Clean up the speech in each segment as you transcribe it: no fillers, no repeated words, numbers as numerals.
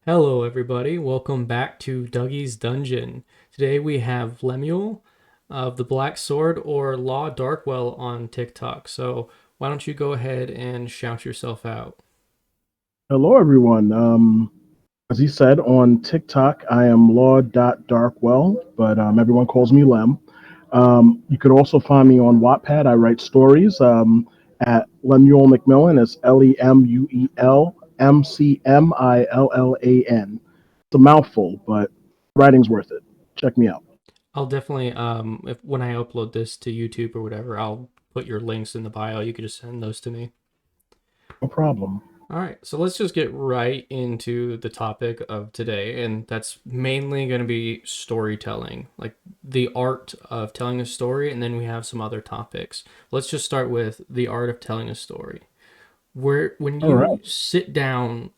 Hello, everybody. Welcome back to Dougy's Dungeon. Today we have Lemuel of the Black Sword or Law Darkwell on TikTok. So why don't you go ahead and shout yourself out? Hello, everyone. As he said on TikTok, I am Law.Darkwell, but everyone calls me Lem. You could also find me on Wattpad. I write stories at Lemuel McMillan. It's LemuelMcMillan. It's a mouthful, but writing's worth it. Check me out. I'll definitely if when I upload this to YouTube or whatever, I'll put your links in the bio. You could just send those to me. No problem. All right, so let's just get right into the topic of today, and that's mainly going to be storytelling, like the art of telling a story, and then we have some other topics. Let's just start with the art of telling a story. Where when All right. you sit down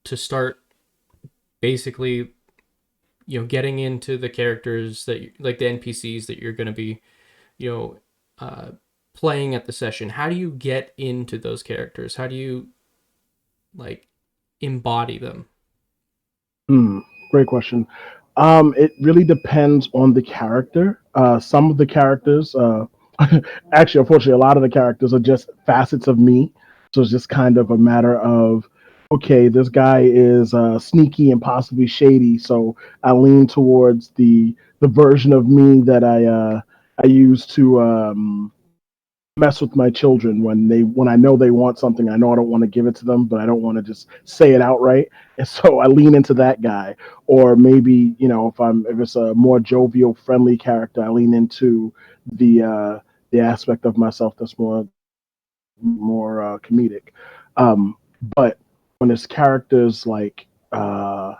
to start basically, getting into the characters that like the NPCs that you're going to be, you know, playing at the session, how do you get into those characters? How do you like embody them? Hmm, great question. It really depends on the character. Some of the characters, actually, unfortunately, a lot of the characters are just facets of me. So it's just kind of a matter of, okay, this guy is sneaky and possibly shady. So I lean towards the version of me that I use to mess with my children when I know they want something. I know I don't want to give it to them, but I don't want to just say it outright. And so I lean into that guy. Or maybe, if it's a more jovial, friendly character, I lean into the aspect of myself that's more comedic. Um, but when it's characters like an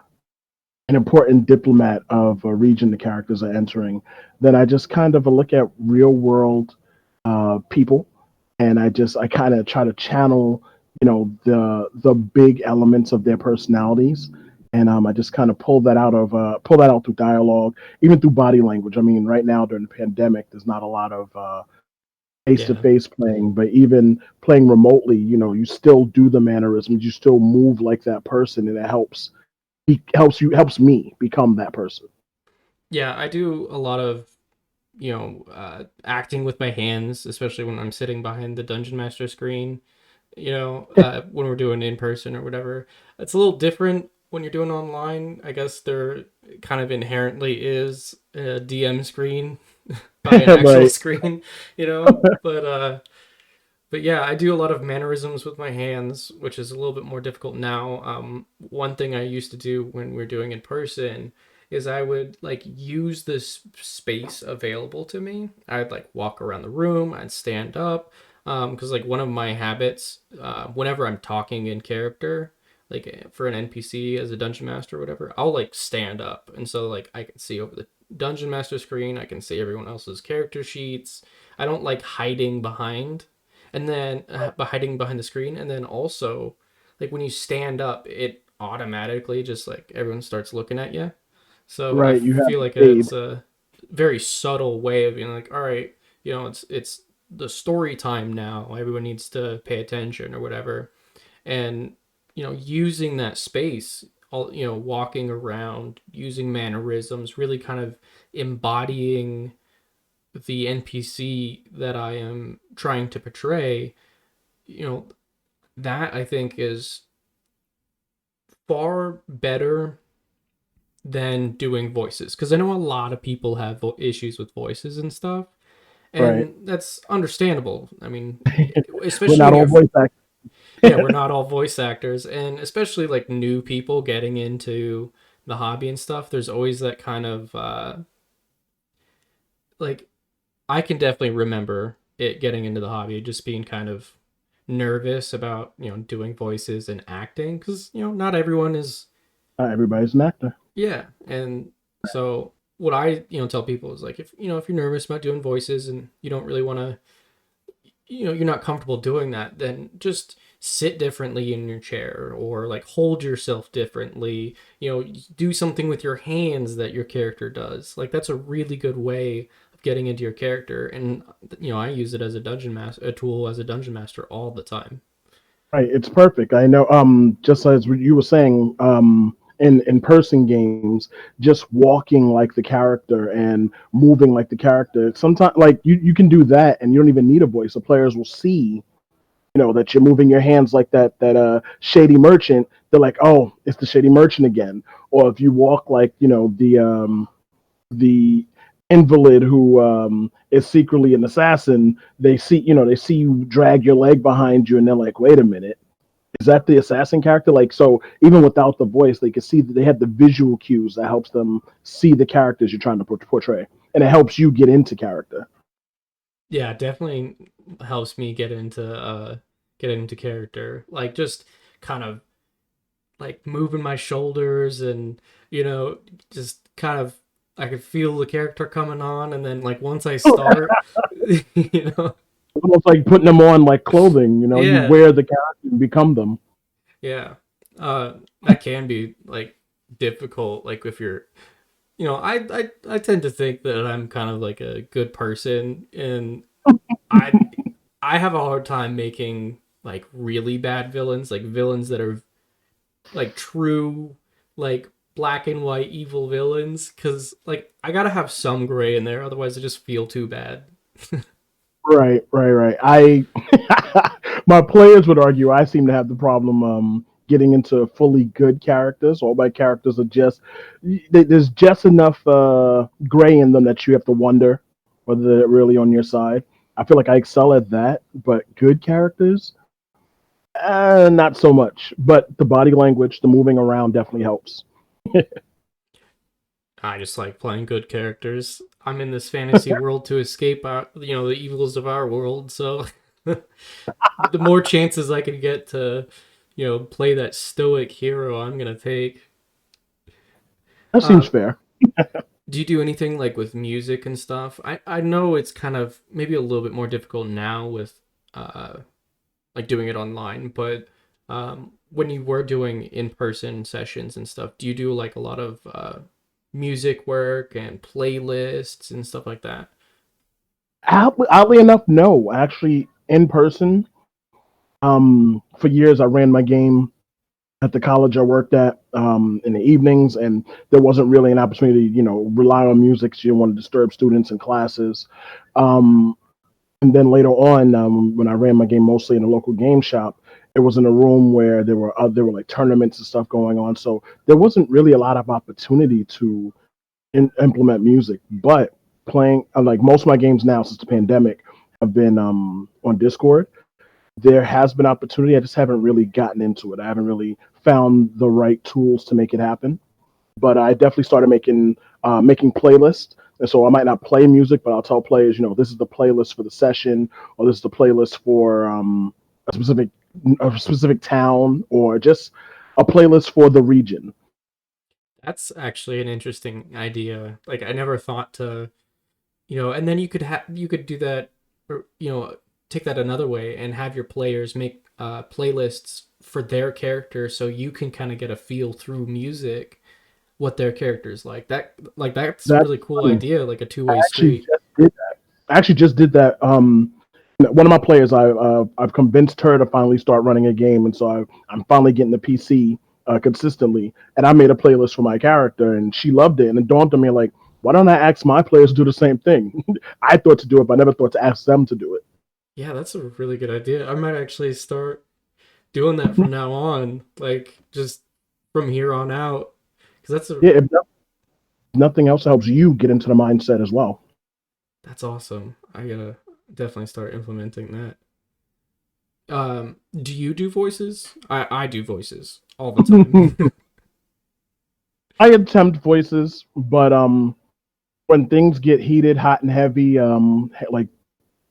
important diplomat of a region the characters are entering, then I just kind of look at real world people, and I kind of try to channel the big elements of their personalities, and I just kind of pull that out through dialogue, even through body language. I mean, right now during the pandemic, there's not a lot of face to Yeah. face playing, but even playing remotely, you still do the mannerisms, you still move like that person, and it helps me become that person. Yeah, I do a lot of, acting with my hands, especially when I'm sitting behind the dungeon master screen, when we're doing in person or whatever. It's a little different when you're doing online. I guess there kind of inherently is a DM screen by an actual Right. screen, but yeah, I do a lot of mannerisms with my hands, which is a little bit more difficult now. One thing I used to do when we are doing in person is I would like use this space available to me. I'd like walk around the room, I'd stand up, because like one of my habits, whenever I'm talking in character, like for an NPC as a dungeon master or whatever, I'll like stand up, and so like I can see over the dungeon master screen, I can see everyone else's character sheets. I don't like hiding behind and then hiding behind the screen, and then also like when you stand up it automatically just like everyone starts looking at you, so I Right. You have feel to like fade. it's a very subtle way of being like, all right, it's the story time now, everyone needs to pay attention or whatever. And using that space, all walking around using mannerisms, really kind of embodying the NPC that I am trying to portray, you know, that I think is far better than doing voices, because I know a lot of people have issues with voices and stuff, Right. and that's understandable. I mean, We're especially not when all you're, voice actors. yeah, we're not all voice actors, and especially like new people getting into the hobby and stuff. There's always that kind of like I can definitely remember it getting into the hobby, just being kind of nervous about doing voices and acting, because not everyone is. Not everybody's an actor. Yeah, and so what I tell people is like, if you're nervous about doing voices and you don't really want to, you're not comfortable doing that, then just sit differently in your chair, or like hold yourself differently, do something with your hands that your character does. Like that's a really good way of getting into your character, and I use it as a tool as a dungeon master all the time. Right. It's perfect. I know. Just as you were saying, in person games, just walking like the character and moving like the character. Sometimes, like you can do that, and you don't even need a voice. The players will see, that you're moving your hands like that shady merchant. They're like, oh, it's the shady merchant again. Or if you walk like the invalid who is secretly an assassin, they see you drag your leg behind you, and they're like, wait a minute, is that the assassin character? Like, so even without the voice, they can see that they have the visual cues that helps them see the characters you're trying to portray, and it helps you get into character. Yeah, definitely helps me get into character. Like just kind of like moving my shoulders and you know just kind of I could feel the character coming on, and then like once I start, you know, Almost like putting them on like clothing. You yeah, wear the character and become them. yeah, that can be like difficult. Like if you're, I tend to think that I'm kind of like a good person, and I I have a hard time making like really bad villains, like villains that are like true, like black and white evil villains, because like I gotta have some gray in there, otherwise I just feel too bad. Right, right, right. I my players would argue I seem to have the problem getting into fully good characters. All my characters are just there's just enough gray in them that you have to wonder whether they're really on your side. I feel like I excel at that, but good characters, not so much. But the body language, the moving around definitely helps. I just like playing good characters. I'm in this fantasy world to escape the evils of our world, so the more chances I can get to, play that stoic hero, I'm gonna take. That seems Uh, fair. do you do anything like with music and stuff? I know it's kind of maybe a little bit more difficult now with uh like doing it online, but when you were doing in-person sessions and stuff, do you do like a lot of music work and playlists and stuff like that? Oddly enough, no. Actually, in person, for years I ran my game at the college I worked at in the evenings, and there wasn't really an opportunity, rely on music. So you didn't want to disturb students in classes. Um, and then later on, when I ran my game mostly in a local game shop, it was in a room where there were like tournaments and stuff going on. So there wasn't really a lot of opportunity to implement music. But playing like most of my games now since the pandemic have been on Discord. There has been opportunity. I just haven't really gotten into it. I haven't really found the right tools to make it happen. But I definitely started making playlists. And so I might not play music, but I'll tell players, this is the playlist for the session, or this is the playlist for a specific a specific town, or just a playlist for the region. That's actually an interesting idea. Like I never thought to, and then you could do that, or take that another way and have your players make playlists for their character, so you can kind of get a feel through music what their character's like. That's a That's really cool funny. idea, like a I two-way actually street. just did that. I actually just did that. One of my players, I've convinced her to finally start running a game, and so I'm finally getting the PC consistently. And I made a playlist for my character, and she loved it. And it dawned on me like, why don't I ask my players to do the same thing? I thought to do it, but I never thought to ask them to do it. Yeah, that's a really good idea. I might actually start doing that from now on, like just from here on out, because Yeah, if nothing else helps you get into the mindset as well. that's awesome. I gotta definitely start implementing that. Do you do voices? I do voices all the time. I attempt voices, but when things get heated, hot and heavy, like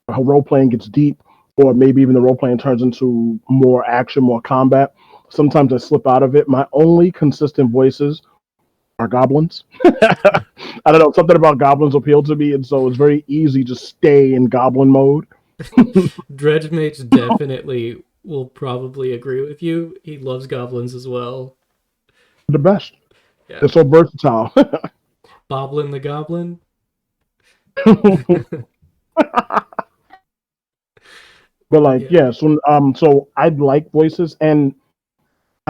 how role playing gets deep, or maybe even the role playing turns into more action, more combat. Sometimes I slip out of it. My only consistent voices are goblins. I don't know, something about goblins appealed to me, and so it's very easy to stay in goblin mode. Dredge Mage definitely will probably agree with you. He loves goblins as well. The best. Yeah, They're so versatile. Boblin the Goblin. But like, Yeah. yeah, so I like voices, and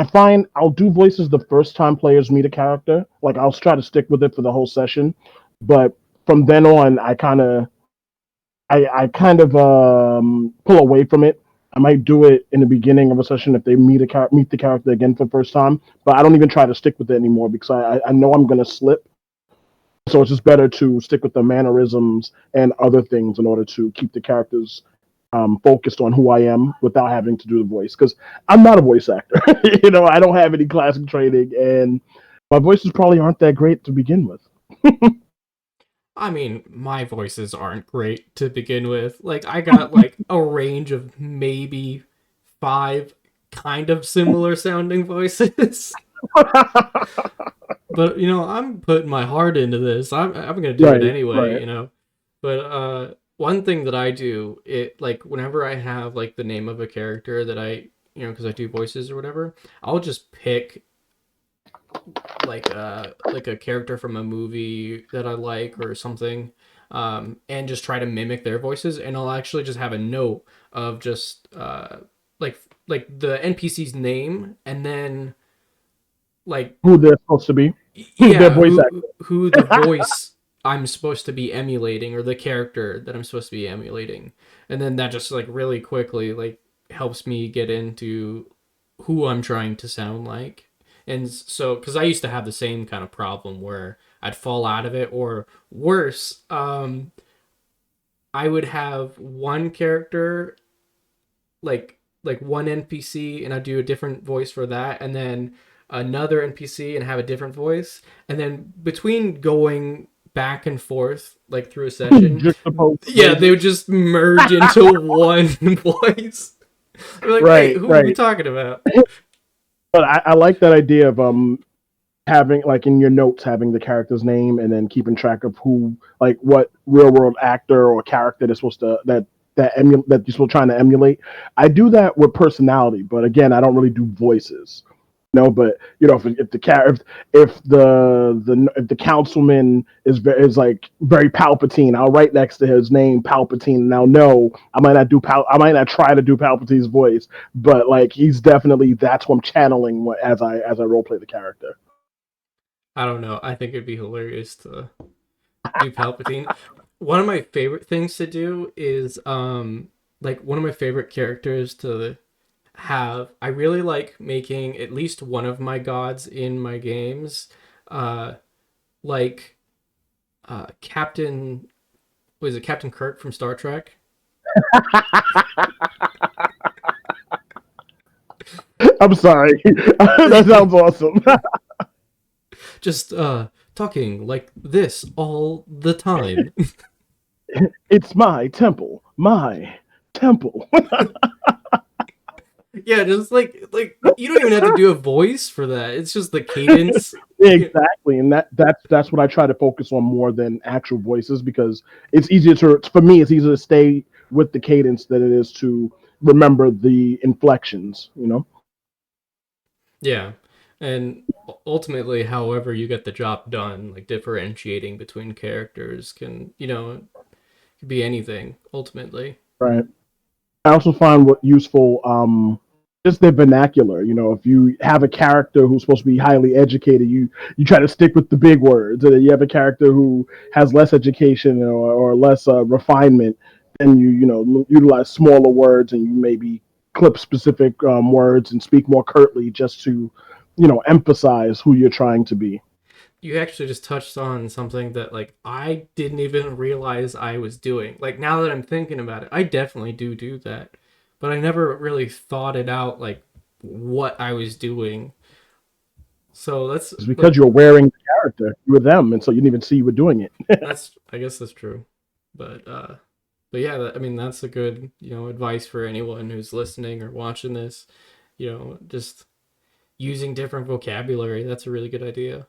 I find I'll do voices the first time players meet a character. Like I'll try to stick with it for the whole session, but from then on, I kind of pull away from it. I might do it in the beginning of a session if they meet the character again for the first time, but I don't even try to stick with it anymore because I know I'm gonna slip. So it's just better to stick with the mannerisms and other things in order to keep the characters focused on who I am without having to do the voice because I'm not a voice actor. I don't have any classic training, and my voices probably aren't that great to begin with. I mean, my voices aren't great to begin with. Like, I got like a range of maybe five kind of similar sounding voices. But I'm putting my heart into this. I'm gonna do it Right, anyway. right. But one thing that I do, it like whenever I have like the name of a character that because I do voices or whatever, I'll just pick like a character from a movie that I like or something, and just try to mimic their voices. And I'll actually just have a note of just like like the NPC's name, and then like Who they're supposed to be, their yeah, voice who the actor. voice I'm supposed to be emulating or the character that I'm supposed to be emulating. And then that just like really quickly like helps me get into who I'm trying to sound like. And so cuz I used to have the same kind of problem where I'd fall out of it, or worse, I would have one character, like one NPC, and I do a different voice for that, and then another NPC and have a different voice, and then between going back and forth like through a session, Juxtaposed yeah, they voices. would just merge into one voice. You're like, wait, Right, who are we right. talking about? But I like that idea of having like in your notes having the character's name and then keeping track of who like what real world actor or character they're supposed to that you're still trying to emulate. I do that with personality, but again, I don't really do voices. But if the if the councilman is like very Palpatine, I'll write next to his name Palpatine, and I'll know I might not try to do Palpatine's voice, but like he's definitely that's what I'm channeling as I role play the character. I don't know. I think it'd be hilarious to do Palpatine. One of my favorite things to do is like one of my favorite characters to have. I really like making at least one of my gods in my games uh like Captain, was it Captain Kirk from Star Trek? I'm sorry. That sounds awesome. Just talking like this all the time. It's my temple. My temple. Yeah, just like you don't even have to do a voice for that. It's just the cadence. Yeah, Exactly, and that's what I try to focus on more than actual voices because it's easier to for me. It's easier to stay with the cadence than it is to remember the inflections. yeah. And ultimately, however you get the job done, like differentiating between characters can, could be anything ultimately. Right. I also find what useful just their vernacular. If you have a character who's supposed to be highly educated, you try to stick with the big words. And then you have a character who has less education or less refinement, then utilize smaller words and you maybe clip specific words and speak more curtly just to emphasize who you're trying to be. You actually just touched on something that like I didn't even realize I was doing. Like now that I'm thinking about it, I definitely do that. But I never really thought it out like what I was doing. So that's It's because you're wearing the character, you were them, and so you didn't even see you were doing it. that's I guess that's true. But yeah, I mean that's a good, advice for anyone who's listening or watching this, just using different vocabulary. That's a really good idea.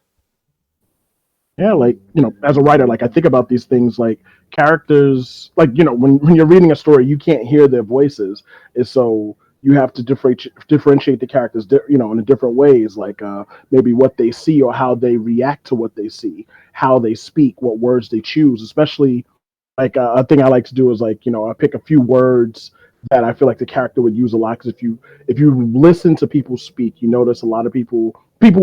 Yeah, like as a writer, like I think about these things like characters, like when you're reading a story, you can't hear their voices, and so you have to differentiate the characters, in different ways, like maybe what they see or how they react to what they see, how they speak, what words they choose, especially like a thing I like to do is like I pick a few words that I feel like the character would use a lot. Because if you listen to people speak, you notice a lot of people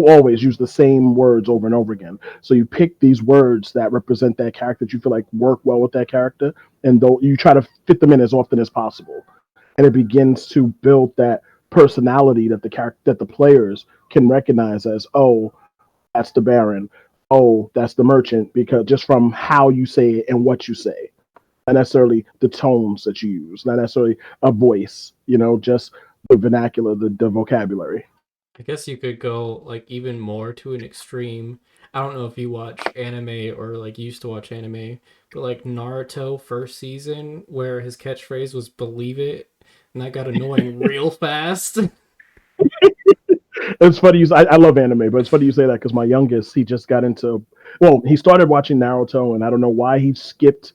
always use the same words over and over again. So you pick these words that represent that character that you feel like work well with that character, and though you try to fit them in as often as possible, and it begins to build that personality that the character that the players can recognize as, oh, that's the Baron, oh, that's the merchant, because just from how you say it and what you say, not necessarily the tones that you use, not necessarily a voice, just the vernacular, the vocabulary. I guess you could go like even more to an extreme. I don't know if you watch anime or like used to watch anime, but like Naruto first season where his catchphrase was "Believe it," and that got annoying real fast. It's funny. I love anime, but it's funny you say that because my youngest, he just got into. Well, he started watching Naruto, and I don't know why he skipped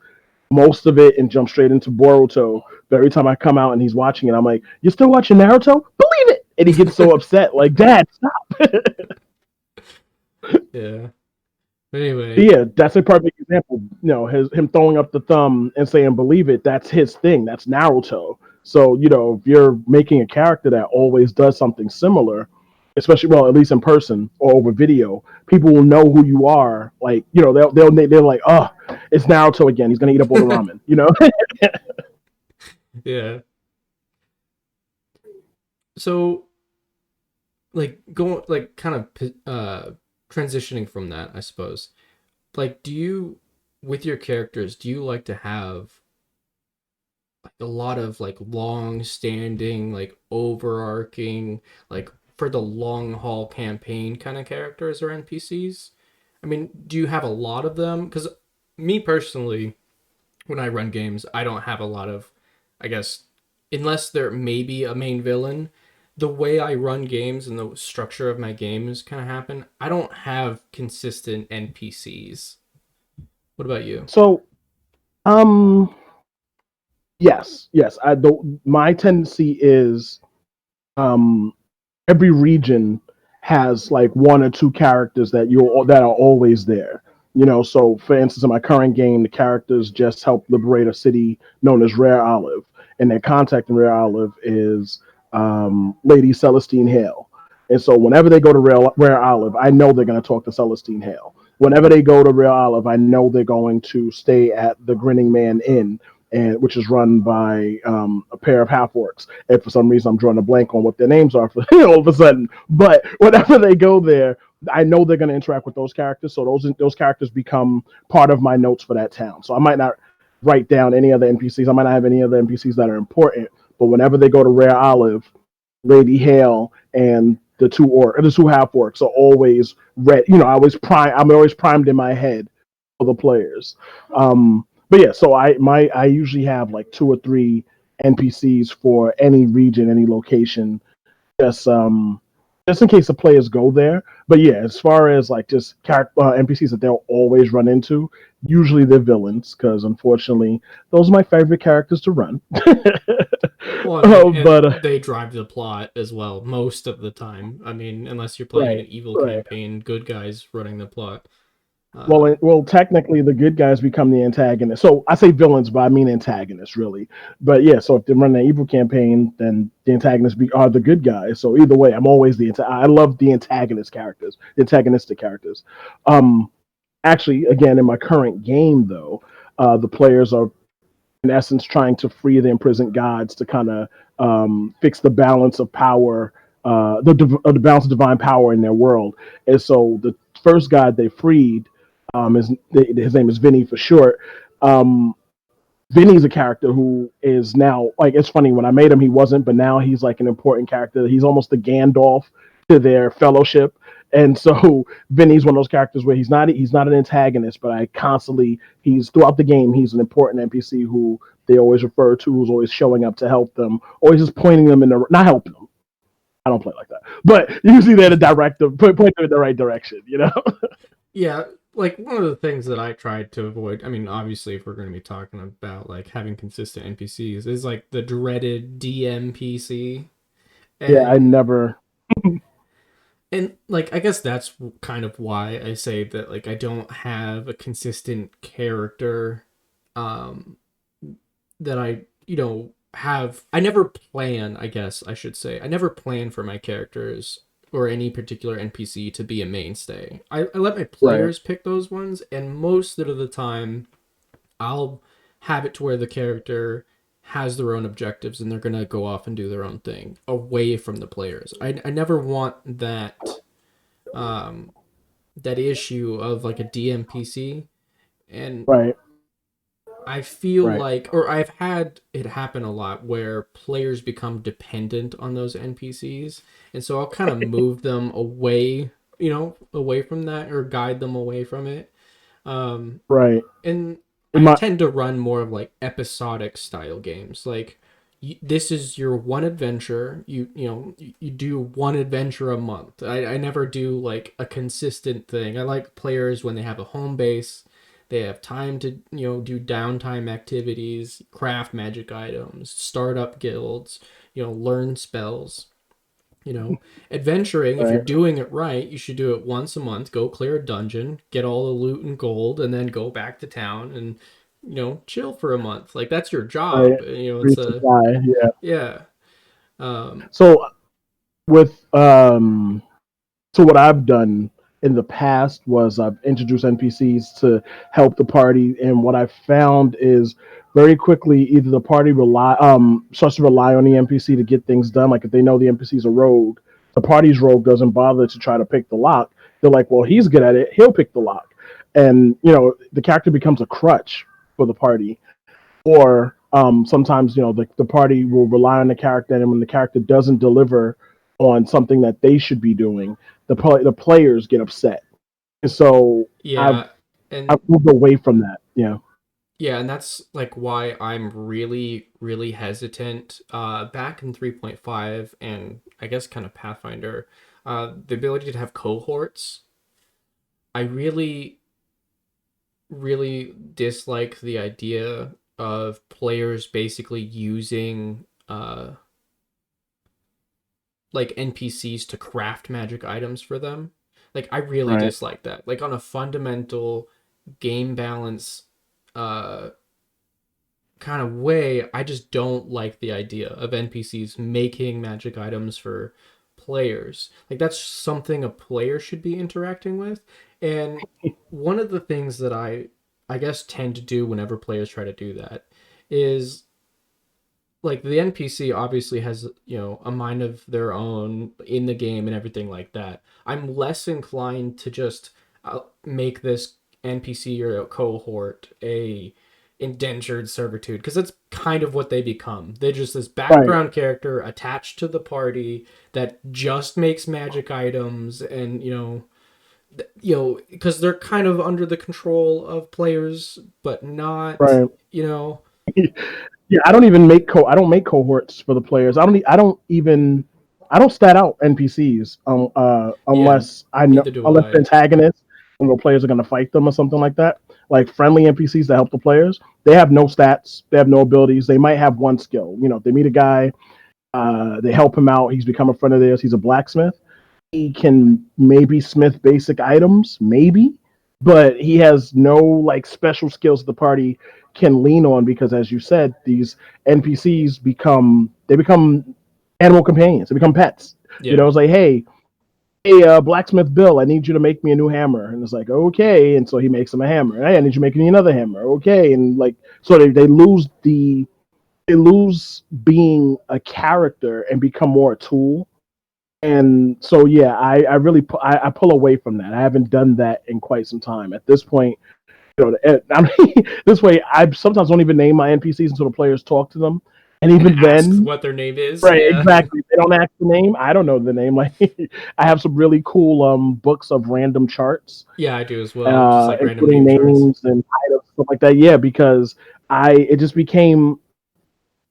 most of it and jumped straight into Boruto. But every time I come out and he's watching it, I'm like, "You're still watching Naruto? Believe it!" And he gets so upset, like, "Dad, stop!" Yeah. But anyway, Yeah, that's a perfect example. Him throwing up the thumb and saying "believe it." That's his thing. That's Naruto. So if you're making a character that always does something similar, especially well, at least in person or over video, people will know who you are. Like they're like, oh, it's Naruto again. He's gonna eat up all the ramen. yeah. So like going like kind of transitioning from that, I suppose. Like, do you with your characters, do you like to have like a lot of like long standing, like overarching, like for the long haul campaign kind of characters or NPCs? I mean, do you have a lot of them? Because me personally, when I run games, I don't have a lot of, I guess, unless there may be a main villain. The way I run games and the structure of my games kind of happen, I don't have consistent NPCs. What about you? So, um, yes, yes. I don't. My tendency is um every region has like one or two characters that are always there. So for instance, in my current game, the characters just help liberate a city known as Rare Olive, and their contact in Rare Olive is Lady Celestine Hale. And so whenever they go to Rare Olive, I know they're going to talk to Celestine Hale. Whenever they go to Rare Olive, I know they're going to stay at the Grinning Man Inn, which is run by a pair of half orcs. And for some reason, I'm drawing a blank on what their names are for all of a sudden. But whenever they go there, I know they're going to interact with those characters. So those characters become part of my notes for that town. So I might not write down any other NPCs. I might not have any other NPCs that are important. But whenever they go to Rare Olive, Lady Hale and the two half orcs are always red. I'm always primed in my head for the players. But yeah, so I usually have like two or three NPCs for any region, any location, just just in case the players go there. But yeah, as far as like just character NPCs that they'll always run into, usually they're villains because unfortunately those are my favorite characters to run. Well, I mean, and But they drive the plot as well most of the time. I mean, unless you're playing right, an evil right. campaign, good guys running the plot. Well, technically, the good guys become the antagonists. So I say villains, but I mean antagonists, really. But yeah, so if they run an evil campaign, then the are the good guys. So either way, I'm always I love the the antagonistic characters. Um, Actually, again, in my current game, though, the players are in essence trying to free the imprisoned gods to kind of fix the balance of power, the balance of divine power in their world. And so the first god they freed, his name is Vinny for short. Um, Vinny's a character who is now like it's funny when I made him he wasn't, but now he's like an important character. He's almost the Gandalf to their fellowship. And so Vinny's one of those characters where he's not an antagonist, but I constantly he's throughout the game he's an important NPC who they always refer to, who's always showing up to help them, always just pointing them in the not helping them. I don't play like that, but usually they're the director, point them in the right direction. Yeah, like one of the things that I tried to avoid, I mean, obviously, if we're going to be talking about like having consistent NPCs, is like the dreaded DMPC. Yeah, I And never. like I guess that's kind of why I say that like I don't have a consistent character um that I I never plan, I guess I should say. I never plan for my characters or any particular NPC to be a mainstay. I let my Right. players pick those ones, and most of the time I'll have it to where the character has their own objectives and they're gonna go off and do their own thing away from the players. I never want um that issue of like a DMPC, and Right. I feel Right. like, or I've had it happen a lot where players become dependent on those NPCs, and so I'll kind of move them away, away from that or guide them away from it. Um, Right. and In I my tend to run more of like episodic style games. Like this is your one adventure. You do one adventure a month. I never do like a consistent thing. I like players when they have a home base. They have time to do downtime activities, craft magic items, start up guilds, learn spells. Adventuring, if you're right. doing it right, you should do it once a month. Go clear a dungeon, get all the loot and gold, and then go back to town and, chill for a month. Like, that's your Right. job. It's a, Resupply. Yeah. yeah. Um, So with so what I've done in the past was I've introduced NPCs to help the party, and what I found is very quickly either the party starts to rely on the NPC to get things done. Like if they know the NPC's a rogue, the party's rogue doesn't bother to try to pick the lock. They're like, well, he's good at it, he'll pick the lock, and the character becomes a crutch for the party. Or sometimes the party will rely on the character, and when the character doesn't deliver on something that they should be doing, the players get upset. And so I've yeah. I've And moved away from that. Yeah. yeah, and that's like why I'm really, really hesitant. Back in 3.5 and I guess kind of Pathfinder, the ability to have cohorts, I really really dislike the idea of players basically using like NPCs to craft magic items for them. Like I really Right. dislike that. Like on a fundamental game balance uh kind of way, I just don't like the idea of NPCs making magic items for players. Like that's something a player should be interacting with. And one of the things that I guess tend to do whenever players try to do that is like the NPC obviously has, a mind of their own in the game and everything like that. I'm less inclined to just make this NPC or a cohort a indentured servitude because that's kind of what they become. They're just this Right. background character attached to the party that just makes magic items and because they're kind of under the control of players but not Right. you know Yeah, I don't make cohorts for the players. I don't stat out NPCs yeah, unless I know neither do unless the I. antagonists and the players are going to fight them or something like that. Like friendly NPCs that help the players, they have no stats, they have no abilities. They might have one skill. If they meet a guy, they help him out. He's become a friend of theirs. He's a blacksmith. He can maybe smith basic items, maybe, but he has no like special skills the party can lean on because, as you said, these NPCs become animal companions. They become pets. Yeah. It's like, hey, blacksmith Bill, I need you to make me a new hammer, and it's like, okay, and so he makes him a hammer. Hey, I need you to make me another hammer, okay, and like, so they lose being a character and become more a tool. And so yeah, I really I pull away from that. I haven't done that in quite some time. At this point, I mean, this way I sometimes don't even name my NPCs until the players talk to them, and And even ask then, what their name is. right, Yeah. exactly, they don't ask the name. I don't know the name. Like I have some really cool books of random charts, Yeah, I do as well. Just like random including name charts. names and items stuff like that. Yeah, because I it just became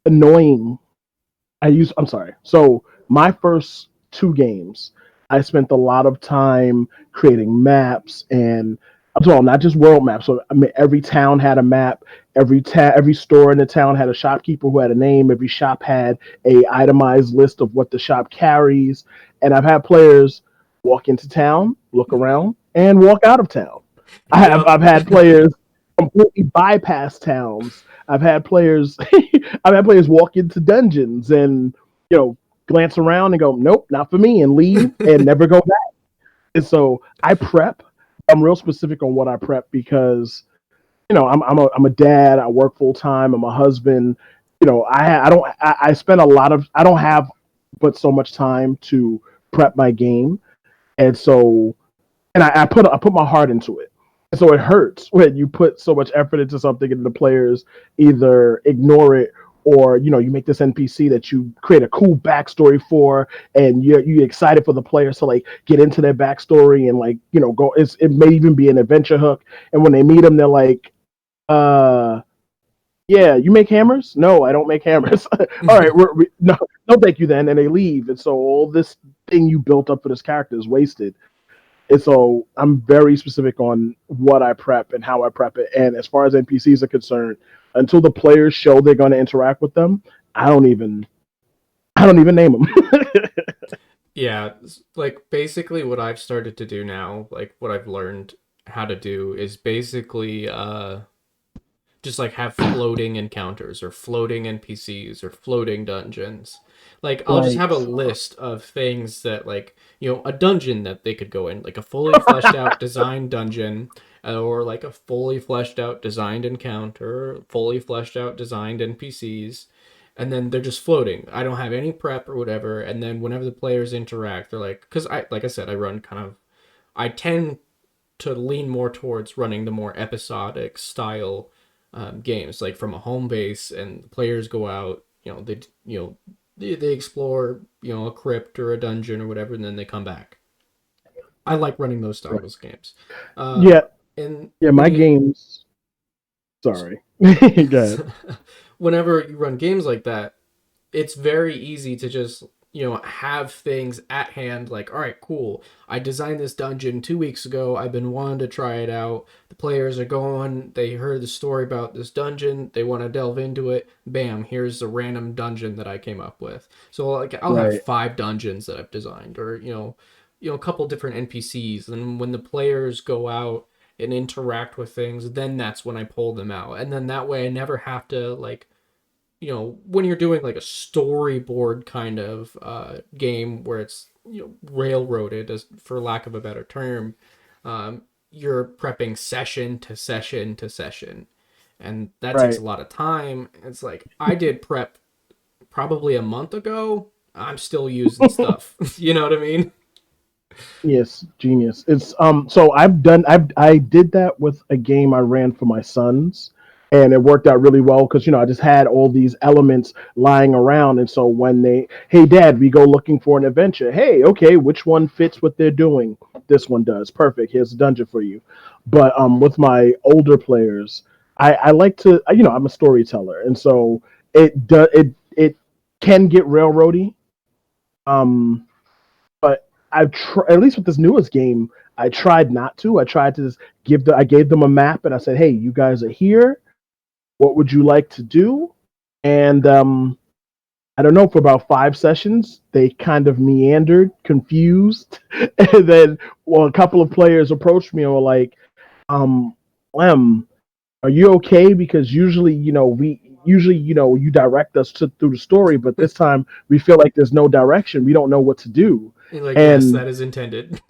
annoying. I'm sorry. So my first two games, I spent a lot of time creating maps, and I'm talking not just world maps. So I mean, every town had a map. Every store in the town had a shopkeeper who had a name. Every shop had a itemized list of what the shop carries. And I've had players walk into town, look around, and walk out of town. Yep. I've had players completely bypass towns. I've had players I've had players walk into dungeons and glance around and go, nope, not for me, and leave and never go back. And so I prep. I'm real specific on what I prep because I'm a dad. I work full time. I'm a husband. I spend a lot of I don't have but so much time to prep my game, and so I put my heart into it. And so it hurts when you put so much effort into something and the players either ignore it or you make this NPC that you create a cool backstory for, and you're excited for the players to like get into their backstory and like go. It may even be an adventure hook, and when they meet them, they're like, uh yeah, you make hammers? No, I don't make hammers. All right, no, no, thank you then, and they leave. And so all this thing you built up for this character is wasted. And so I'm very specific on what I prep and how I prep it. And as far as NPCs are concerned, until the players show they're going to interact with them, I don't even name them. Yeah, like basically what I've started to do now, like what I've learned how to do is basically just like have floating encounters or floating NPCs or floating dungeons. Like I'll just Right, have a list of things that like, a dungeon that they could go in, like a fully fleshed out designed dungeon or like a fully fleshed out designed encounter, fully fleshed out designed NPCs. And then they're just floating. I don't have any prep or whatever. And then whenever the players interact, they're like, because like I said, I tend to lean more towards running the more episodic style games, like from a home base, and the players go out. They explore a crypt or a dungeon or whatever, and then they come back. I like running those right. styles of games. Yeah, And yeah. when My you games. Sorry. Go ahead. whenever you run games like that, it's very easy to just have things at hand, like, all right, cool, I designed this dungeon 2 weeks ago, I've been wanting to try it out, the players are going, they heard the story about this dungeon, they want to delve into it, bam, here's a random dungeon that I came up with. So like I'll have Right, 5 dungeons that I've designed, or a couple different NPCs, and when the players go out and interact with things, then that's when I pull them out, and then that way I never have to like when you're doing like a storyboard kind of game where it's railroaded, as for lack of a better term, you're prepping session to session to session, and that takes right. a lot of time. It's like I did prep probably a month ago. I'm still using stuff. You know what I mean? Yes, genius. It's so I did that with a game I ran for my sons, and it worked out really well because I just had all these elements lying around, and so when hey dad, we go looking for an adventure. Hey, okay, which one fits what they're doing? This one does. Perfect. Here's a dungeon for you. But with my older players, I like to I'm a storyteller, and so it can get railroady. Um but at least with this newest game, I tried not to. I tried to just I gave them a map and I said, "Hey, you guys are here. What would you like to do?" And I don't know, for about 5 sessions, they kind of meandered, confused, and then a couple of players approached me and were like, Lem, are you okay? Because usually, you direct us through the story, but this time we feel like there's no direction. We don't know what to do." And like, yes, And that is intended.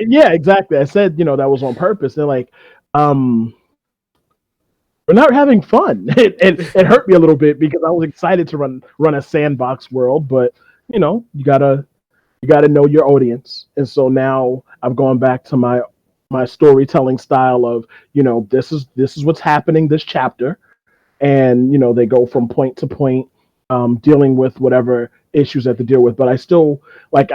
yeah, exactly. I said, that was on purpose. They're like, um, we're not having fun. It hurt me a little bit because I was excited to run a sandbox world, but you gotta know your audience. And so now I've gone back to my storytelling style of, this is what's happening this chapter, and they go from point to point, dealing with whatever issues they have to deal with. But I still like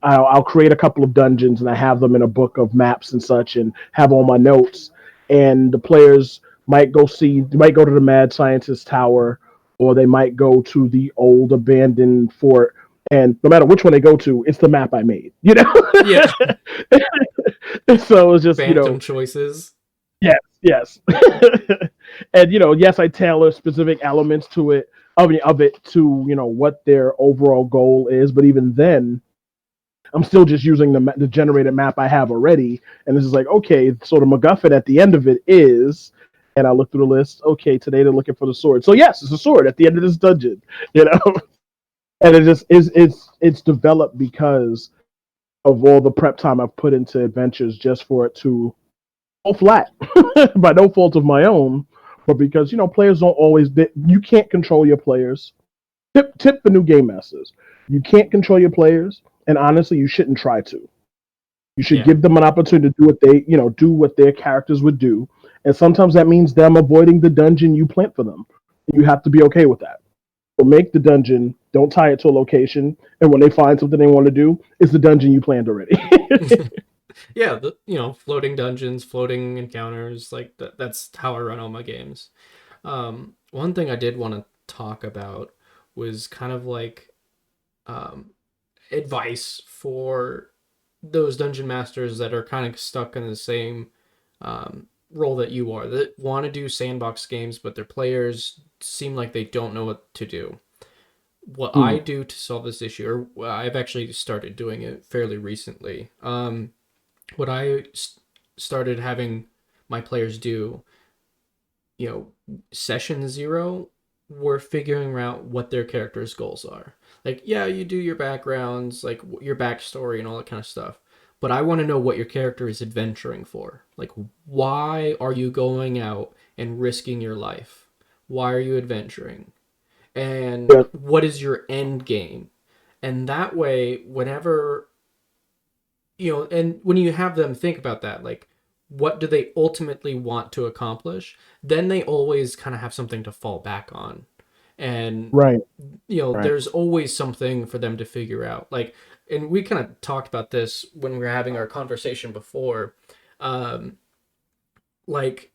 I'll create a couple of dungeons and I have them in a book of maps and such, and have all my notes. And the players might go to the mad scientist tower, or they might go to the old abandoned fort. And no matter which one they go to, it's the map I made. Yeah. So it's just Phantom choices. yes, yes. And yes, I tailor specific elements to it, of it to what their overall goal is. But even then, I'm still just using the generated map I have already, and this is like, okay, so the MacGuffin at the end of it is And I look through the list. Okay, today they're looking for the sword. So yes, it's a sword at the end of this dungeon. You know, and it just is. It's developed because of all the prep time I've put into adventures just for it to fall flat by no fault of my own, but because players don't always. You can't control your players. Tip for new game masters: you can't control your players, and honestly, you shouldn't try to. You should Yeah. give them an opportunity to do what they, do what their characters would do, and sometimes that means them avoiding the dungeon you plant for them. You have to be okay with that. So make the dungeon. Don't tie it to a location, and when they find something they want to do, it's the dungeon you planned already. Yeah, floating dungeons, floating encounters, like that's how I run all my games. One thing I did want to talk about was kind of like um, advice for those dungeon masters that are kind of stuck in the same role that you are, that want to do sandbox games, but their players seem like they don't know what to do. What Hmm. I do to solve this issue, or I've actually started doing it fairly recently. What I started having my players do, session zero, we're figuring out what their character's goals are. Like, yeah, you do your backgrounds, like your backstory and all that kind of stuff. But I want to know what your character is adventuring for. Like, why are you going out and risking your life? Why are you adventuring? And Yeah, what is your end game? And that way, whenever and when you have them think about that, like, what do they ultimately want to accomplish, then they always kind of have something to fall back on. And right, right. there's always something for them to figure out, like, and we kind of talked about this when we were having our conversation before, um like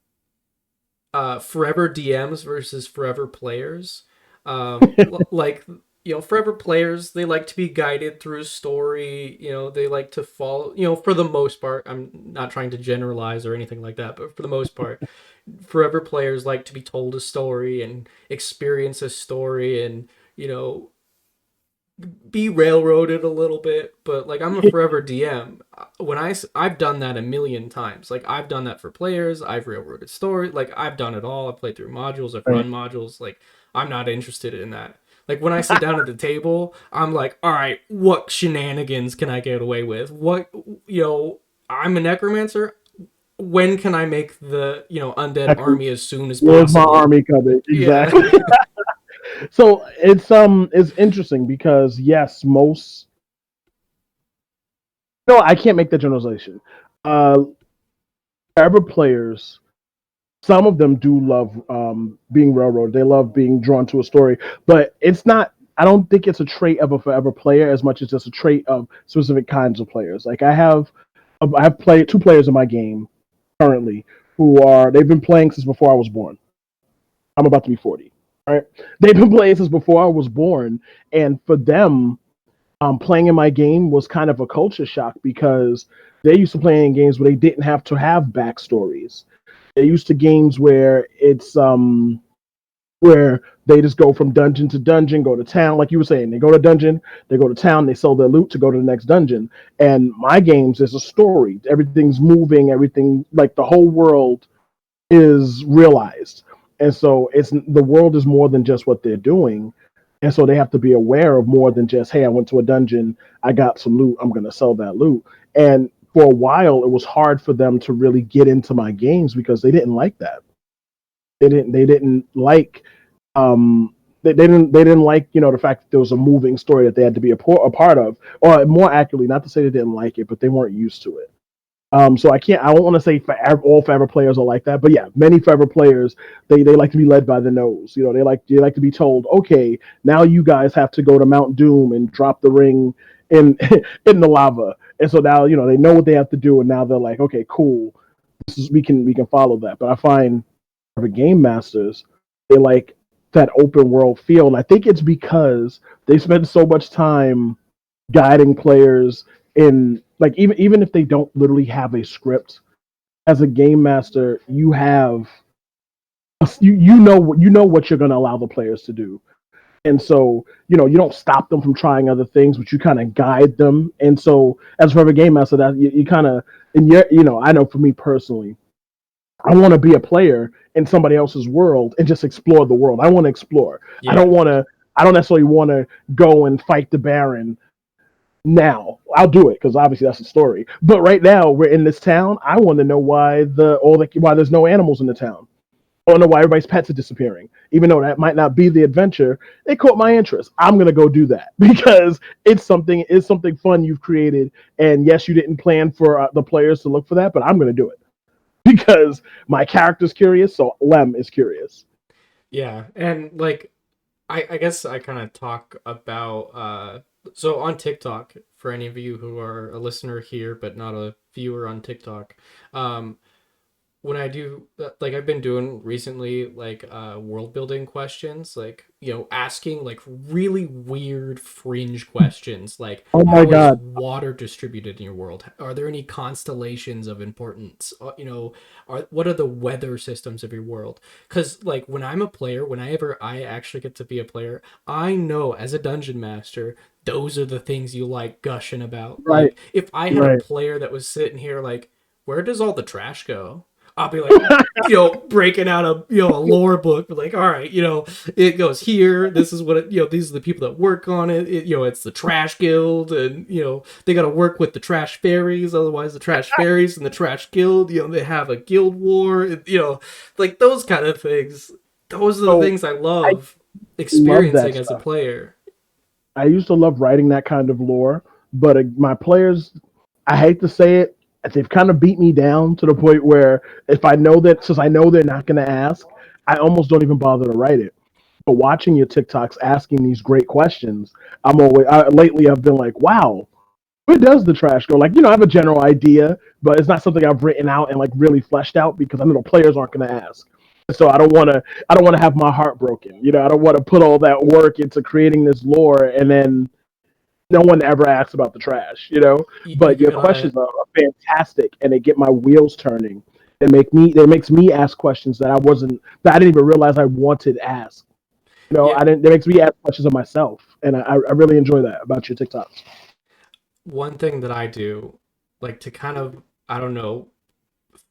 forever DMs versus forever players. Like, forever players, they like to be guided through a story. They like to follow. For the most part, I'm not trying to generalize or anything like that, but for the most part, forever players like to be told a story and experience a story and be railroaded a little bit. But like, I'm a forever DM. I've done that a million times. Like, I've done that for players. I've railroaded story. Like, I've done it all. I've played through modules. I've Right. run modules. Like, I'm not interested in that. Like, when I sit down at the table, I'm like, all right, what shenanigans can I get away with? I'm a necromancer. When can I make the undead Exactly. army as soon as Where's my possible? army coming? Yeah. Exactly. So it's interesting because yes, most no, I can't make that generalization. Uh, Forever players, some of them do love being railroaded. They love being drawn to a story, but it's not. I don't think it's a trait of a forever player as much as just a trait of specific kinds of players. Like I have played two players in my game currently who are they've been playing since before I was born. I'm about to be 40. Right? They've been playing since before I was born, and for them, playing in my game was kind of a culture shock because they used to play in games where they didn't have to have backstories. They're used to games where it's where they just go from dungeon to dungeon, go to town, like you were saying. They go to dungeon, they go to town, they sell their loot to go to the next dungeon. And my games is a story. Everything's moving, everything like the whole world is realized. And so it's the world is more than just what they're doing. And so they have to be aware of more than just, hey, I went to a dungeon, I got some loot, I'm gonna sell that loot. And for a while it was hard for them to really get into my games because they didn't like that. They didn't like they didn't like the fact that there was a moving story that they had to be a part of, or more accurately, not to say they didn't like it, but they weren't used to it. So I don't want to say all forever players are like that, but yeah, many forever players they like to be led by the nose. They like to be told, okay, now you guys have to go to Mount Doom and drop the ring in in the lava, and so now they know what they have to do, and now they're like, okay, cool, we can follow that. But I find for game masters, they like that open world feel, and I think it's because they spend so much time guiding players in like even if they don't literally have a script as a game master you know what you're going to allow the players to do, and so you don't stop them from trying other things, but you kind of guide them. And so as for a game master, that you kind of and I know for me personally, I want to be a player in somebody else's world and just explore the world. I want to explore. I Yeah. don't want to. I don't necessarily want to go and fight the Baron now. I'll do it because obviously that's the story. But right now we're in this town. I want to know why there's no animals in the town. I want to know why everybody's pets are disappearing. Even though that might not be the adventure, it caught my interest. I'm gonna go do that because it's something fun you've created. And yes, you didn't plan for the players to look for that, but I'm gonna do it because my character's curious, so Lem is curious. Yeah. And like I guess I kind of talk about so on TikTok, for any of you who are a listener here but not a viewer on TikTok, um when I do like I've been doing recently like world building questions, like asking like really weird fringe questions, like Oh my how is god! water distributed in your world, are there any constellations of importance, what are the weather systems of your world? Because like when I'm a player, whenever I actually get to be a player, I know as a dungeon master those are the things you like gushing about. Right, Like if I had a right. player that was sitting here like, where does all the trash go? I'll be like, breaking out a lore book, but like, all right, it goes here. This is what these are the people that work on it. It's the trash guild, and they got to work with the trash fairies. Otherwise, the trash fairies and the trash guild, they have a guild war. Like those kind of things. Those are the So things I I love love that experiencing as a stuff. player. I used to love writing that kind of lore, but my players, I hate to say it, they've kind of beat me down to the point where if I know that, since I know they're not going to ask, I almost don't even bother to write it. But watching your TikToks asking these great questions, lately I've been like, wow, where does the trash go? Like, I have a general idea, but it's not something I've written out and like really fleshed out because I know the players aren't going to ask. So I don't want to have my heart broken. I don't want to put all that work into creating this lore and then no one ever asks about the trash. But You your gotta questions are fantastic and they get my wheels turning. It makes me ask questions that I didn't even realize I wanted asked. yeah. I didn't. It makes me ask questions of myself, and I really enjoy that about your TikToks. One thing that I do, like to kind of, I don't know,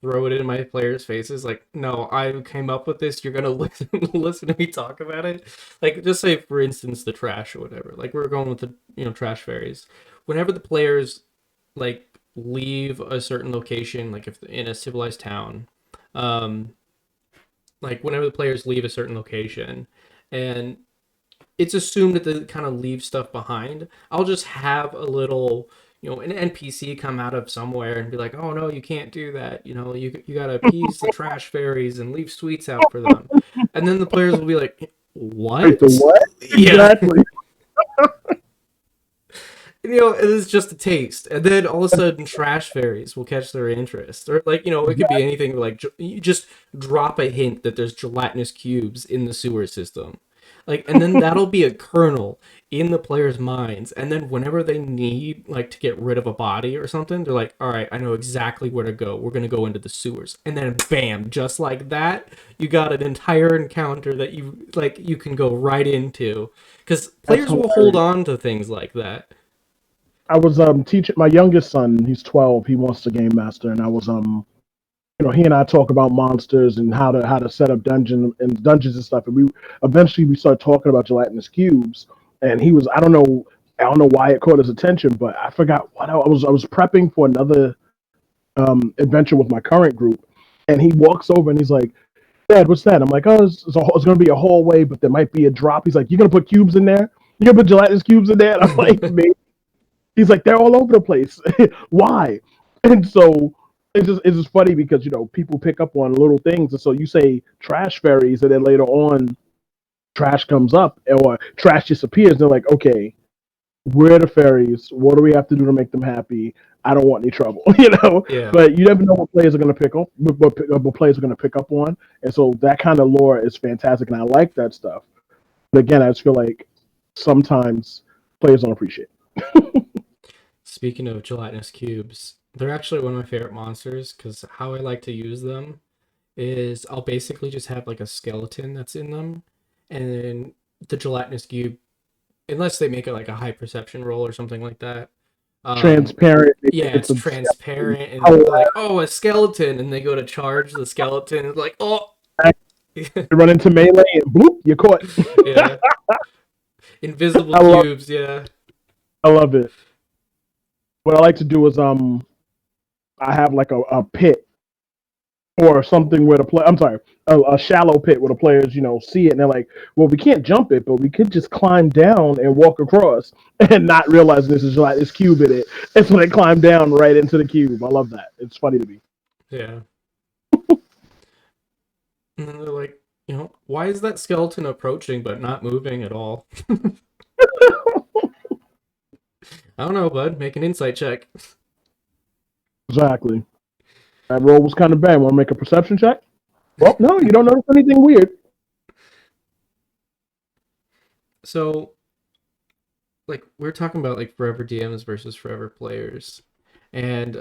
throw it in my players' faces. Like, no, I came up with this. You're gonna listen to me talk about it. Like, just say for instance the trash or whatever. Like we're going with the trash fairies. Whenever the players like leave a certain location, like if in a civilized town, um, like whenever the players leave a certain location, and it's assumed that they kind of leave stuff behind. I'll just have a little, an NPC come out of somewhere and be like, "Oh no, you can't do that. You gotta appease the trash fairies and leave sweets out for them." And then the players will be like, Wait, the "What?" what? Yeah, Exactly. it's just a taste, and then all of a sudden, trash fairies will catch their interest, or like it could be anything. Like you just drop a hint that there's gelatinous cubes in the sewer system, like, and then that'll be a kernel in the players' minds, and then whenever they need like to get rid of a body or something, they're like, "All right, I know exactly where to go. We're gonna go into the sewers," and then bam, just like that, you got an entire encounter that you can go right into, because That's players will hold hilarious. on to things like that. I was teaching my youngest son. He's 12. He wants to game master, and I was he and I talk about monsters and how to set up dungeons and stuff. And we started talking about gelatinous cubes, and he was I don't know why it caught his attention, but I forgot what I was prepping for another adventure with my current group, and he walks over and he's like, "Dad, what's that?" I'm like, "Oh, it's going to be a hallway, but there might be a drop." He's like, "You're going to put cubes in there? You're going to put gelatinous cubes in there?" And I'm like, "Maybe." He's like, "They're all over the place. Why?" And so it's just funny because people pick up on little things, and so you say trash fairies, and then later on trash comes up or trash disappears. And they're like, "Okay, we're the fairies. What do we have to do to make them happy? I don't want any trouble." Yeah. But you never know what players are going to pick up, what players are going to pick up on, and so that kind of lore is fantastic, and I like that stuff. But again, I just feel like sometimes players don't appreciate Speaking of gelatinous cubes, they're actually one of my favorite monsters because how I like to use them is I'll basically just have like a skeleton that's in them, and then the gelatinous cube, unless they make it like a high perception roll or something like that. Um, Transparent. yeah, It's it's a skeleton. transparent, and they're like, "Oh, a skeleton," and they go to charge the skeleton. It's like, "Oh, You run into melee and bloop, you're caught. yeah, invisible I love, cubes." Yeah, I love it. What I like to do is I have like a pit or something where the play. I'm sorry, a shallow pit where the players see it and they're like, well, we can't jump it, but we could just climb down and walk across and not realizing this is like this cube in it. And so they climb down right into the cube. I love that. It's funny to me. yeah. And then they're like, why is that skeleton approaching but not moving at all? I don't know, bud. Make an insight check. Exactly. That roll was kind of bad. Want to make a perception check? Well, no, you don't notice anything weird. So, like, we're talking about like forever DMs versus forever players, and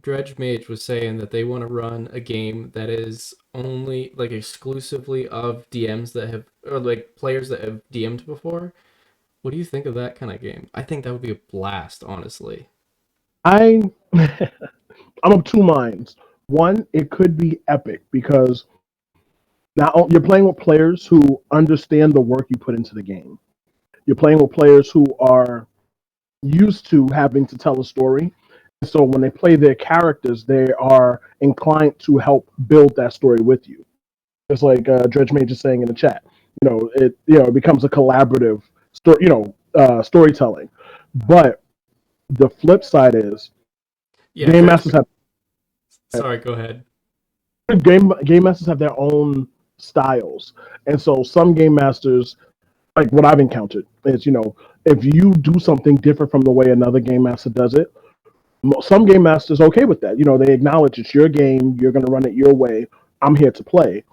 Dredge Mage was saying that they want to run a game that is only like exclusively of DMs that have or like players that have DM'd before. What do you think of that kind of game? I think that would be a blast, honestly. I I'm of two minds. One, it could be epic because now you're playing with players who understand the work you put into the game. You're playing with players who are used to having to tell a story. So when they play their characters, they are inclined to help build that story with you. It's like Dredge Mage is saying in the chat. It becomes a collaborative story. Storytelling. But the flip side is Yeah, game Dredge. masters have Sorry, go ahead. game masters have their own styles, and so some game masters, like what I've encountered, is if you do something different from the way another game master does it, some game masters okay with that. They acknowledge it's your game, you're going to run it your way. I'm here to play.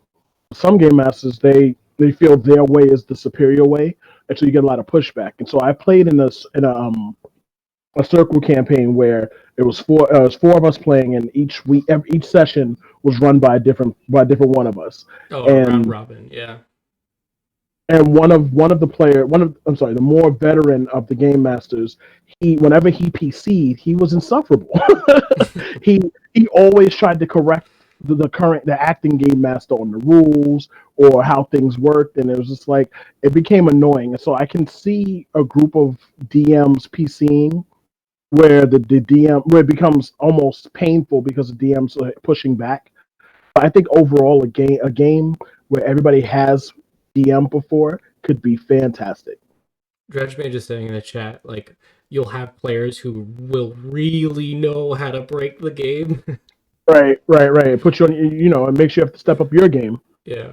Some game masters they feel their way is the superior way, and so you get a lot of pushback. And so I played in a circle campaign where it was four of us playing, and each session was run by a different one of us, Oh, a round and robin. Yeah. one of the player one of I'm sorry, the more veteran of the game masters, he whenever he PC'd, he was insufferable. he he always tried to correct the acting game master on the rules or how things worked, and it was just like it became annoying. And so I can see a group of DMs PCing where the DM where it becomes almost painful because the DMs are pushing back. But I think overall a game where everybody has DM before could be fantastic. Dredge Mage is saying in the chat, like, you'll have players who will really know how to break the game. Right, right, right. It puts you on, it makes you have to step up your game. Yeah.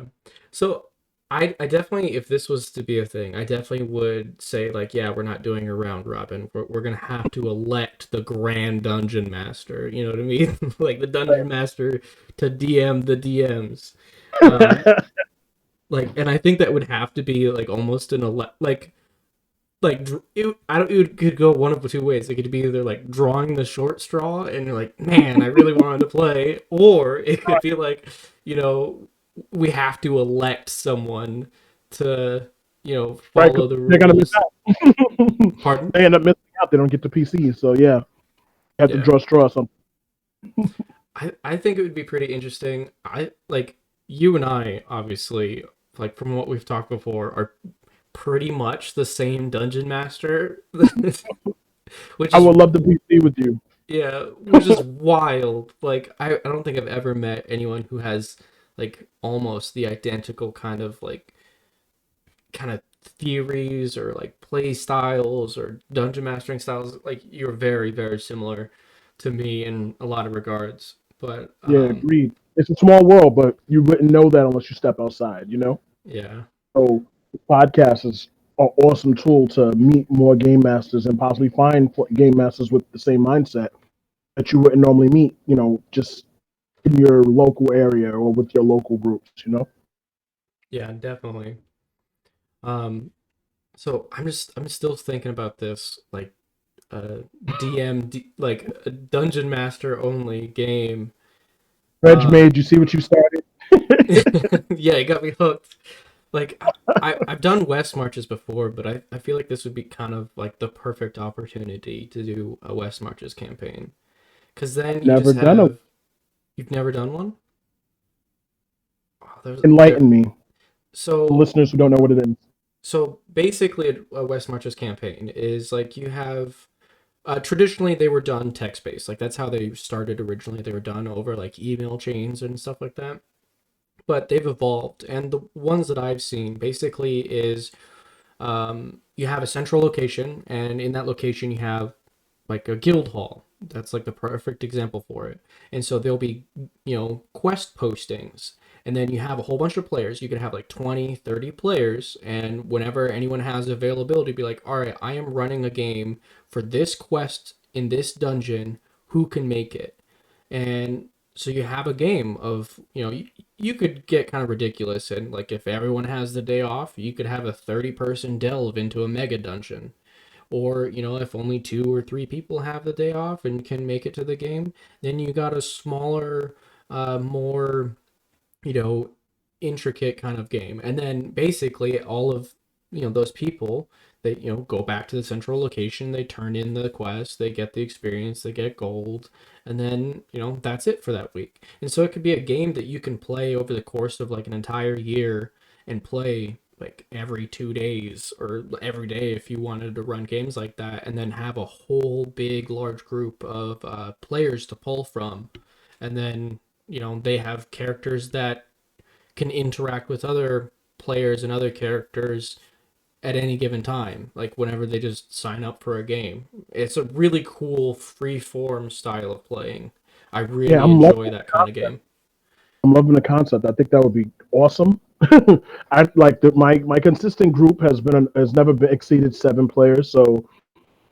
So I definitely, if this was to be a thing, I definitely would say like, yeah, we're not doing a round robin. We're gonna have to elect the Grand Dungeon Master. You know what I mean? Like the Dungeon Master to DM the DMs. Um, like, and I think that would have to be like almost an like I don't. It could go one of the two ways. It could be either like drawing the short straw, and you're like, man, I really wanted to play, or it could be like, you know, we have to elect someone to, Right, because follow the they're gonna miss rules. out. Pardon? They end up missing out. They don't get the PC. So yeah, you have to Yeah, draw straw. Something. I think it would be pretty interesting. I like you and I obviously like from what we've talked before are pretty much the same dungeon master, which I is would love to PC with you. Yeah, which is wild. Like I don't think I've ever met anyone who has like almost the identical kind of theories or like play styles or dungeon mastering styles. Like you're very, very similar to me in a lot of regards. But Yeah, agreed. It's a small world, but you wouldn't know that unless you step outside. yeah. So the podcast is an awesome tool to meet more game masters and possibly find game masters with the same mindset that you wouldn't normally meet. Just in your local area or with your local groups. Yeah, definitely. Um so I'm still thinking about this like like a dungeon master only game. Reg Uh made you see what you started. yeah, it got me hooked. Like I've done West Marches before, but I feel like this would be kind of like the perfect opportunity to do a West Marches campaign. Because then you Never just done a have you've never done one? Oh, there enlighten me, so listeners who don't know what it is. so basically a West Marches campaign is like you have traditionally they were done text based. Like that's how they started originally. They were done over like email chains and stuff like that. But they've evolved, and the ones that I've seen basically is you have a central location, and in that location you have like a guild hall. That's like the perfect example for it. And so there'll be, quest postings. And then you have a whole bunch of players. You could have like 20, 30 players. And whenever anyone has availability, be like, all right, I am running a game for this quest in this dungeon. Who can make it? And so you have a game of, you could get kind of ridiculous. And like if everyone has the day off, you could have a 30-person delve into a mega dungeon. Or, if only two or three people have the day off and can make it to the game, then you got a smaller, more, you know, intricate kind of game. And then basically all of, those people, they, go back to the central location, they turn in the quest, they get the experience, they get gold, and then, that's it for that week. And so it could be a game that you can play over the course of like an entire year and play like every 2 days or every day if you wanted to run games like that, and then have a whole big large group of players to pull from. And then they have characters that can interact with other players and other characters at any given time, like whenever they just sign up for a game. It's a really cool free form style of playing. I Yeah, really enjoy that kind of game. I'm loving the concept. I think that would be awesome. I like my consistent group has never been exceeded 7 players, so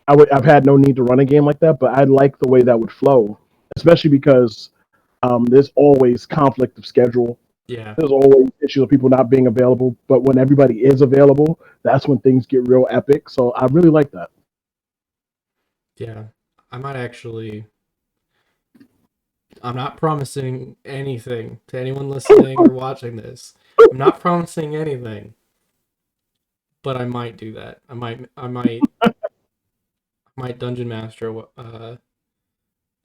I've had no need to run a game like that. But I like the way that would flow, especially because there's always conflict of schedule. Yeah, There's always issues of people not being available. But when everybody is available, that's when things get real epic. So I really like that. yeah. I might actually. I'm not promising anything to anyone listening or watching this. I'm not promising anything, but I might do that. I might dungeon master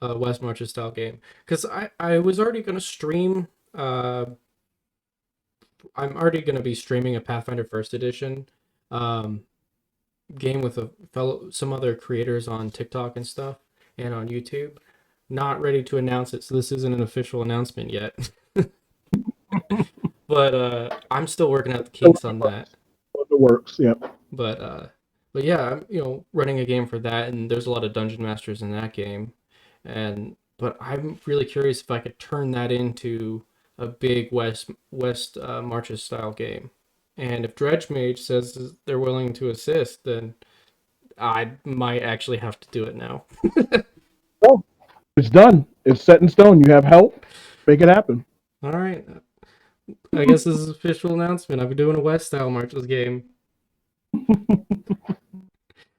West Marches style game because I was already gonna stream. I'm already gonna be streaming a Pathfinder First Edition um, game with some other creators on TikTok and stuff and on YouTube. Not ready to announce it, so this isn't an official announcement yet. But I'm still working out the kinks on that. The works, yeah. But uh, but yeah, I'm running a game for that, and there's a lot of dungeon masters in that game, and but I'm really curious if I could turn that into a big West Marches style game. And if Dredge Mage says they're willing to assist, then I might actually have to do it now. Well, it's done. It's set in stone. You have help. Make it happen. All right, I guess this is an official announcement. I'm doing a West style Marches game.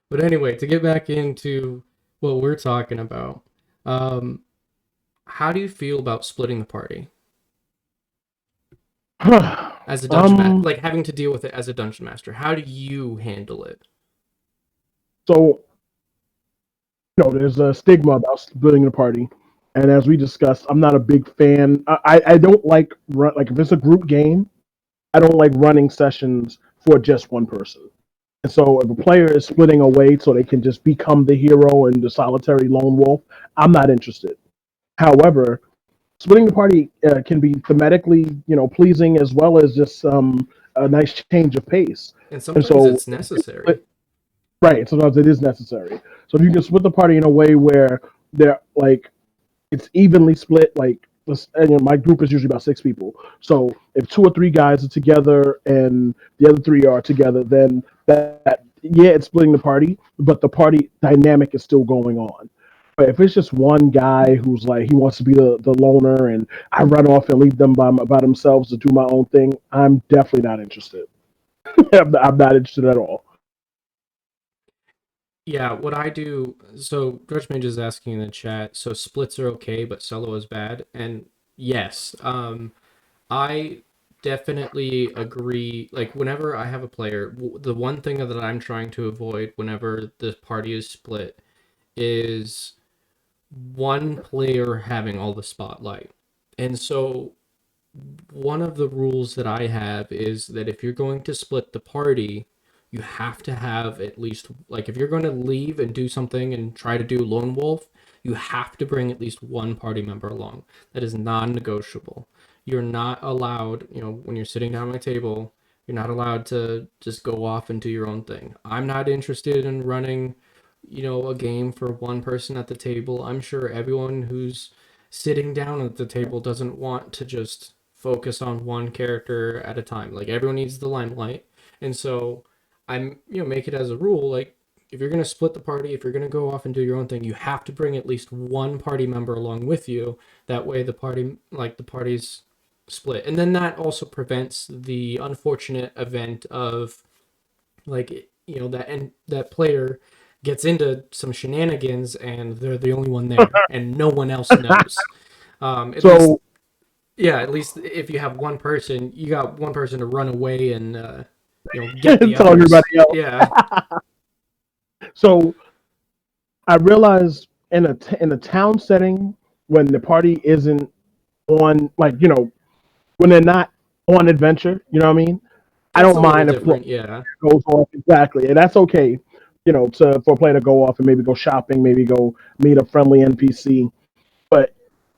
But anyway, to get back into what we're talking about, um, how do you feel about splitting the party as a dungeon master? um. Like having to deal with it as a dungeon master. How do you handle it? So there's a stigma about splitting the party, and as we discussed, I'm not a big fan. I don't like if it's a group game. I don't like running sessions for just one person. And so if a player is splitting away so they can just become the hero and the solitary lone wolf, I'm not interested. However, splitting the party can be thematically, pleasing as well as just a nice change of pace. And And sometimes so, it's necessary. right, sometimes it is necessary. So if you can split the party in a way where they're like it's evenly split, like my group is usually about 6 people. So if 2 or 3 guys are together and the other 3 are together, then that yeah, it's splitting the party, but the party dynamic is still going on. But if it's just one guy who's like he wants to be the loner and I run off and leave them by themselves to do my own thing, I'm definitely not interested. I'm not interested at all. Yeah, what I do. So Dredge Mage is asking in the chat. So splits are okay, but solo is bad. And yes, I definitely agree. Like, whenever I have a player, the one thing that I'm trying to avoid whenever the party is split is one player having all the spotlight. And so one of the rules that I have is that if you're going to split the party, you have to have at least, like, if you're going to leave and do something and try to do lone wolf, you have to bring at least one party member along. That is non-negotiable. You're not allowed, when you're sitting down at my table, you're not allowed to just go off and do your own thing. I'm not interested in running, a game for one person at the table. I'm sure everyone who's sitting down at the table doesn't want to just focus on one character at a time. Like, everyone needs the limelight. And so I'm, make it as a rule, like, if you're going to split the party, if you're going to go off and do your own thing, you have to bring at least one party member along with you. That way the party's split. And then that also prevents the unfortunate event of, like, that player gets into some shenanigans and they're the only one there and no one else knows. At least, So yeah, at least if you have one person, you got one person to run away and get the tell others. everybody else. Yeah. So I realized in a town setting when the party isn't on, like, when they're not on adventure, you know what I mean? I That's a don't little mind if different. Yeah. goes off, exactly, and that's okay. To for a player to go off and maybe go shopping, maybe go meet a friendly NPC. But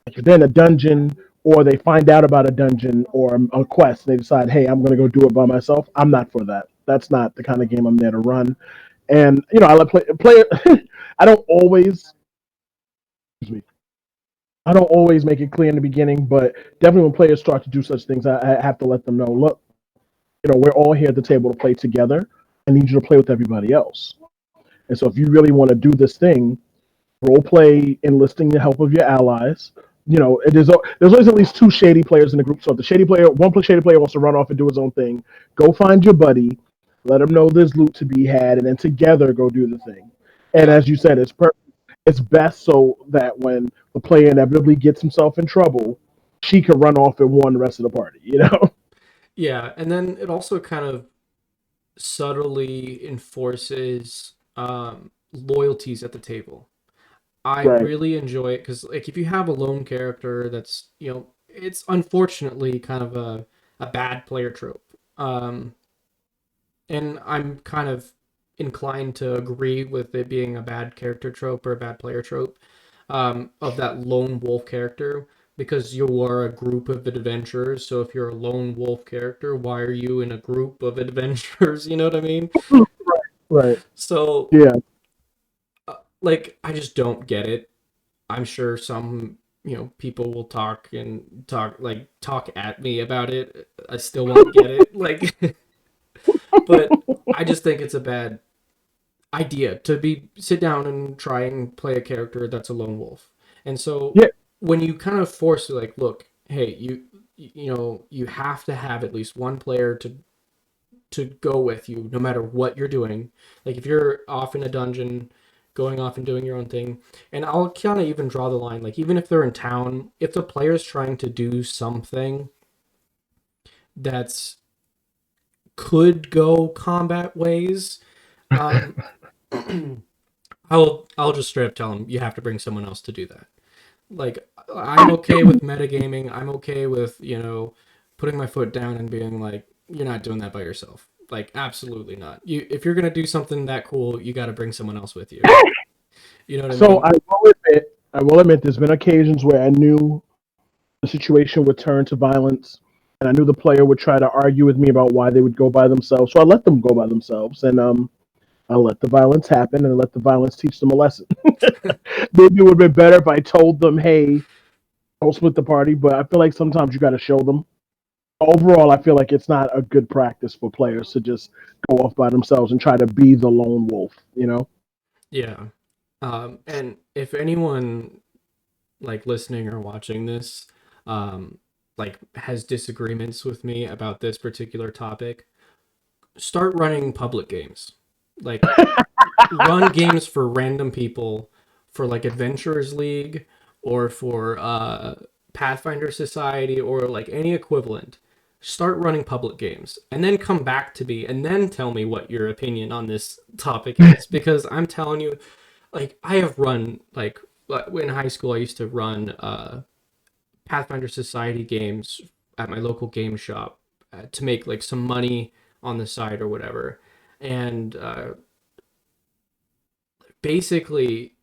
if they're in a dungeon or they find out about a dungeon or a quest, and they decide, hey, I'm going to go do it by myself. I'm not for that. That's not the kind of game I'm there to run. And I let play. I don't always. Excuse me. I don't always make it clear in the beginning, but definitely when players start to do such things, I have to let them know. Look, we're all here at the table to play together. I need you to play with everybody else. And so, if you really want to do this thing, role play, enlisting the help of your allies. There's always at least two shady players in the group. So if the one shady player wants to run off and do his own thing, go find your buddy, let him know there's loot to be had, and then together go do the thing. And Yeah. as you said, it's best so that when the player inevitably gets himself in trouble, she can run off and warn the rest of the party. Yeah. And then it also kind of subtly enforces loyalties at the table. I Right. really enjoy it because, like, if you have a lone character that's, it's unfortunately kind of a bad player trope. And I'm kind of inclined to agree with it being a bad character trope or a bad player trope, of that lone wolf character, because you are a group of adventurers. So if you're a lone wolf character, why are you in a group of adventurers? You know what I mean? Right. So, Yeah. like, I just don't get it. I'm sure some, people will talk at me about it. I still won't get it. Like, but I just think it's a bad idea to be sit down and try and play a character that's a lone wolf. And so Yeah. when you kind of force it, like, look, hey, you have to have at least one player to go with you no matter what you're doing. Like, if you're off in a dungeon, going off and doing your own thing, and I'll kind of even draw the line, like, even if they're in town, if the player's trying to do something that's could go combat ways, um I'll just straight up tell them you have to bring someone else to do that. Like, I'm okay with metagaming. I'm okay with, putting my foot down and being like, you're not doing that by yourself. Like, absolutely not. If you're gonna do something that cool, you got to bring someone else with you. You know what I So mean? I will admit, there's been occasions where I knew the situation would turn to violence, and I knew the player would try to argue with me about why they would go by themselves. So I let them go by themselves, and I let the violence happen, and let the violence teach them a lesson. Maybe it would have been better if I told them, "Hey, don't split the party." But I feel like sometimes you got to show them. Overall, I feel like it's not a good practice for players to just go off by themselves and try to be the lone wolf. Yeah. And if anyone, like, listening or watching this, um, like, has disagreements with me about this particular topic, start running public games. Like, run games for random people, for, like, Adventurers League or for Pathfinder Society or, like, any equivalent. start running public games and then come back to me and then tell me what your opinion on this topic is, because I'm telling you, like, I have run, like, in high school I used to run Pathfinder Society games at my local game shop to make like some money on the side or whatever. And basically,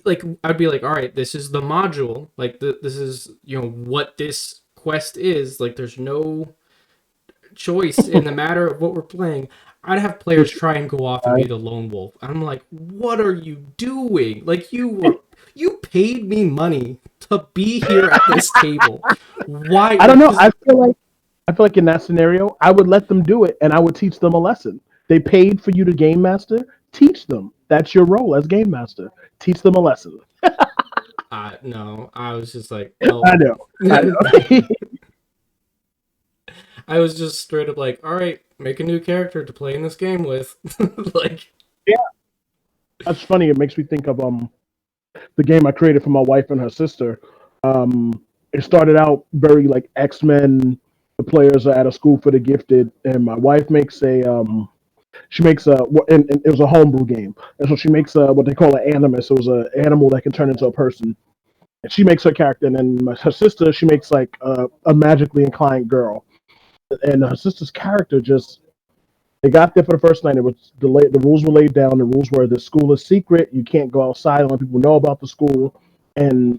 like, I'd be like, all right, this is the module, like this is, what this quest is. Like, there's no choice in the matter of what we're playing. I'd have players try and go off and be the lone wolf. I'm like, what are you doing? Like, you paid me money to be here at this table. Why? I don't Like, know. because I feel like in that scenario, I would let them do it and I would teach them a lesson. They paid for you to game master. Teach them. That's your role as game master. Teach them a lesson. no, I was just like, no. I know. I know. I was just straight up like, all right, make a new character to play in this game with. Like, Yeah, that's funny. It makes me think of the game I created for my wife and her sister. It started out very like X-Men. The players are at a school for the gifted, and my wife makes a she makes and it was a homebrew game, and so she makes what they call an animus. It was an animal that can turn into a person, and she makes her character. And then her sister, she makes like a magically inclined girl, and her sister's character just they got there for the first night. It was the rules were laid down. The rules were the school is secret. You can't go outside and let people know about the school. And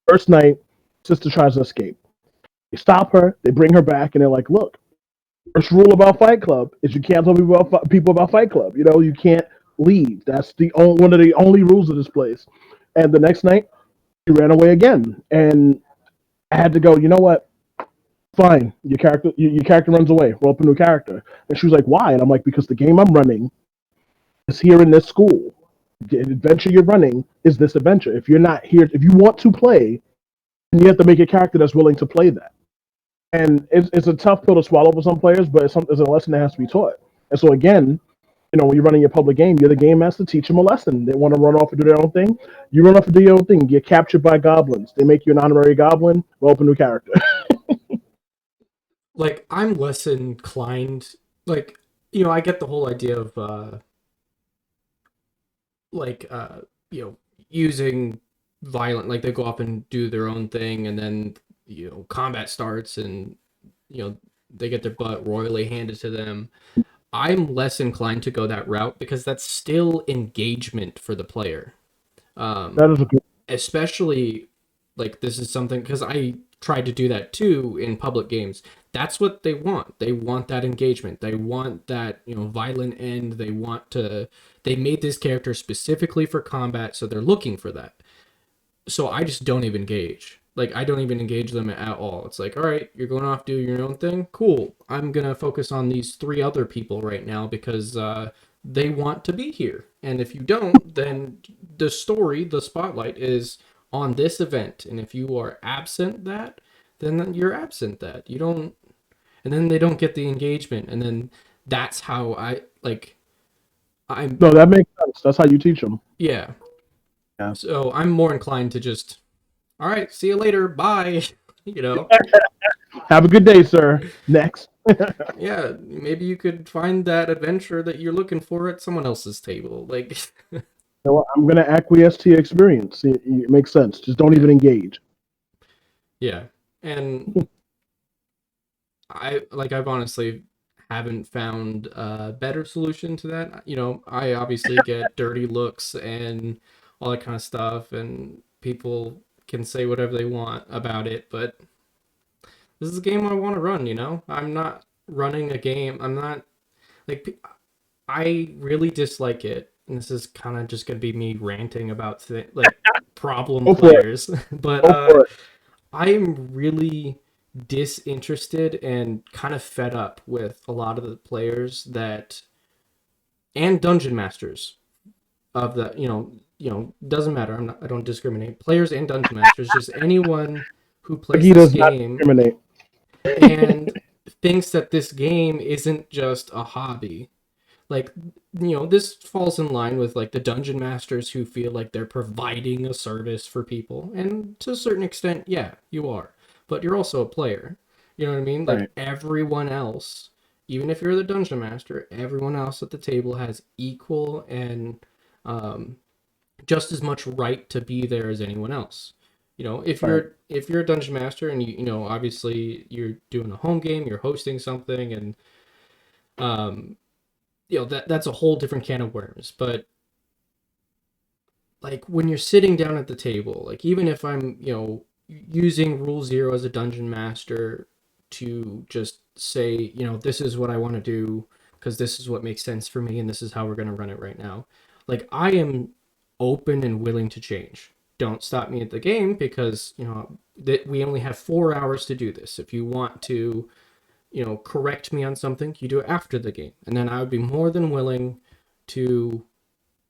first night, sister tries to escape. They stop her. They bring her back, and they're like, "Look, first rule about Fight Club is you can't tell people about Fight Club. You know, you can't leave. That's the only one of the only rules of this place." And the next night, she ran away again, and I had to go. You know what? Fine, your character runs away. Roll up a new character. And she was like, "Why?" And I'm like, "Because the game I'm running is here in this school. The adventure you're running is this adventure. If you're not here, if you want to play, then you have to make a character that's willing to play that." And it's a tough pill to swallow for some players, but it's a lesson that has to be taught. And so again, when you're running your public game, you're the game master. Teach them a lesson. They want to run off and do their own thing. You run off and do your own thing. Get captured by goblins. They make you an honorary goblin. Roll up a new character. I'm less inclined. Like, I get the whole idea of like using violent, like they go off and do their own thing, and then combat starts, and they get their butt royally handed to them. I'm less inclined to go that route because that's still engagement for the player. That is a good. Especially, like, this is something, because I tried to do that too in public games. That's what they want. They want that engagement. They want that, violent end. They made this character specifically for combat, so they're looking for that. So I just don't even engage. Like, I don't even engage them at all. It's like, all right, you're going off doing your own thing. Cool. I'm gonna focus on these three other people right now because they want to be here. And if you don't, then the spotlight is on this event. And if you are absent that, then you're absent that. You don't, and then they don't get the engagement. And then that's how I'm, No, that makes sense. That's how you teach them. yeah. Yeah. So I'm more inclined to just, all right, see you later, bye. you know, Have a good day, sir. Next. yeah, maybe you could find that adventure that you're looking for at someone else's table. Like, I'm going to acquiesce to your experience. It makes sense. Just don't even engage. yeah. And I've honestly haven't found a better solution to that. I obviously get dirty looks and all that kind of stuff, and people can say whatever they want about it, but this is a game I want to run. I'm not running a game. I'm not, like, I really dislike it. And this is kind of just going to be me ranting about problem Go for it. players, but Go for it. I'm really disinterested and kind of fed up with a lot of the players that and dungeon masters of the doesn't matter. I don't discriminate. Players and dungeon masters, just anyone who plays He this does not game discriminate. and thinks that this game isn't just a hobby. Like, this falls in line with like the dungeon masters who feel like they're providing a service for people, and to a certain extent, yeah, you are, but you're also a player. You know what I mean? Like Right. everyone else, even if you're the dungeon master, everyone else at the table has equal and um, just as much right to be there as anyone else. You know, Right. if you're a dungeon master and you know obviously you're doing a home game, you're hosting something, and um, you know that's a whole different can of worms. But like when you're sitting down at the table, like even if I'm, you know, using rule zero as a dungeon master to just say, you know, this is what I want to do because this is what makes sense for me and this is how we're going to run it right now. Like I am open and willing to change. Don't stop me at the game because, you know, that we only have 4 hours to do this. If you want to, you know, correct me on something, you do it after the game. And then I would be more than willing to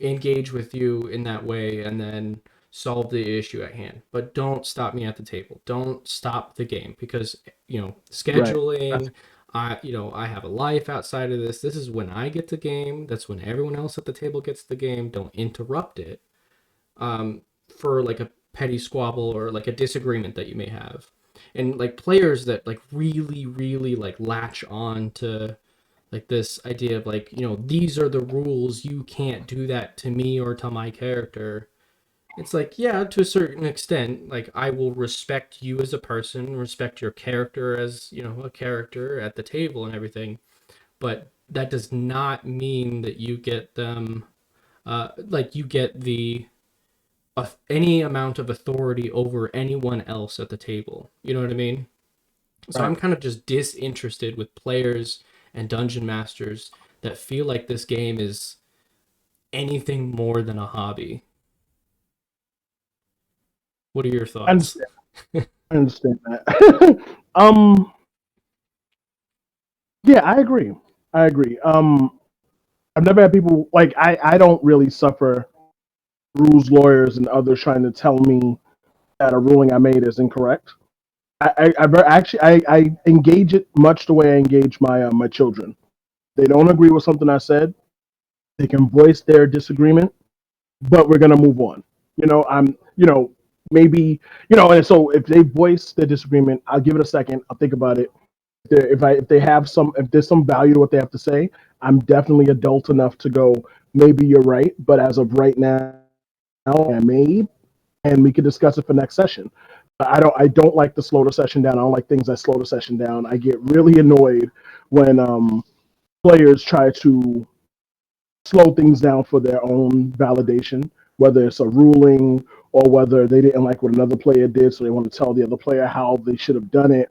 engage with you in that way and then solve the issue at hand. But don't stop me at the table. Don't stop the game because, you know, Right. That's scheduling, you know, I have a life outside of this. This is when I get the game. That's when everyone else at the table gets the game. Don't interrupt it for like a petty squabble or like a disagreement that you may have. And like players that like really like latch on to like this idea of like, you know, these are the rules, you can't do that to me or to my character. It's like, yeah, to a certain extent, like I will respect you as a person, respect your character as, you know, a character at the table and everything, but that does not mean that you get them like you get the any amount of authority over anyone else at the table. You know what I mean? So I'm right. kind of just disinterested with players and dungeon masters that feel like this game is anything more than a hobby. What are your I thoughts? understand. I understand that. Yeah, I agree. I agree. I've never had people like I don't really suffer rules lawyers and others trying to tell me that a ruling I made is incorrect. I engage it much the way I engage my children. They don't agree with something I said. They can voice their disagreement, but we're gonna move on. I'm maybe and so if they voice their disagreement, I'll give it a second. I'll think about it. If there's some value to what they have to say, I'm definitely adult enough to go. Maybe you're right, but as of right now, I made, and we can discuss it for next session. I don't like to slow the session down. I don't like things that slow the session down. I get really annoyed when players try to slow things down for their own validation, whether it's a ruling or whether they didn't like what another player did, so they want to tell the other player how they should have done it.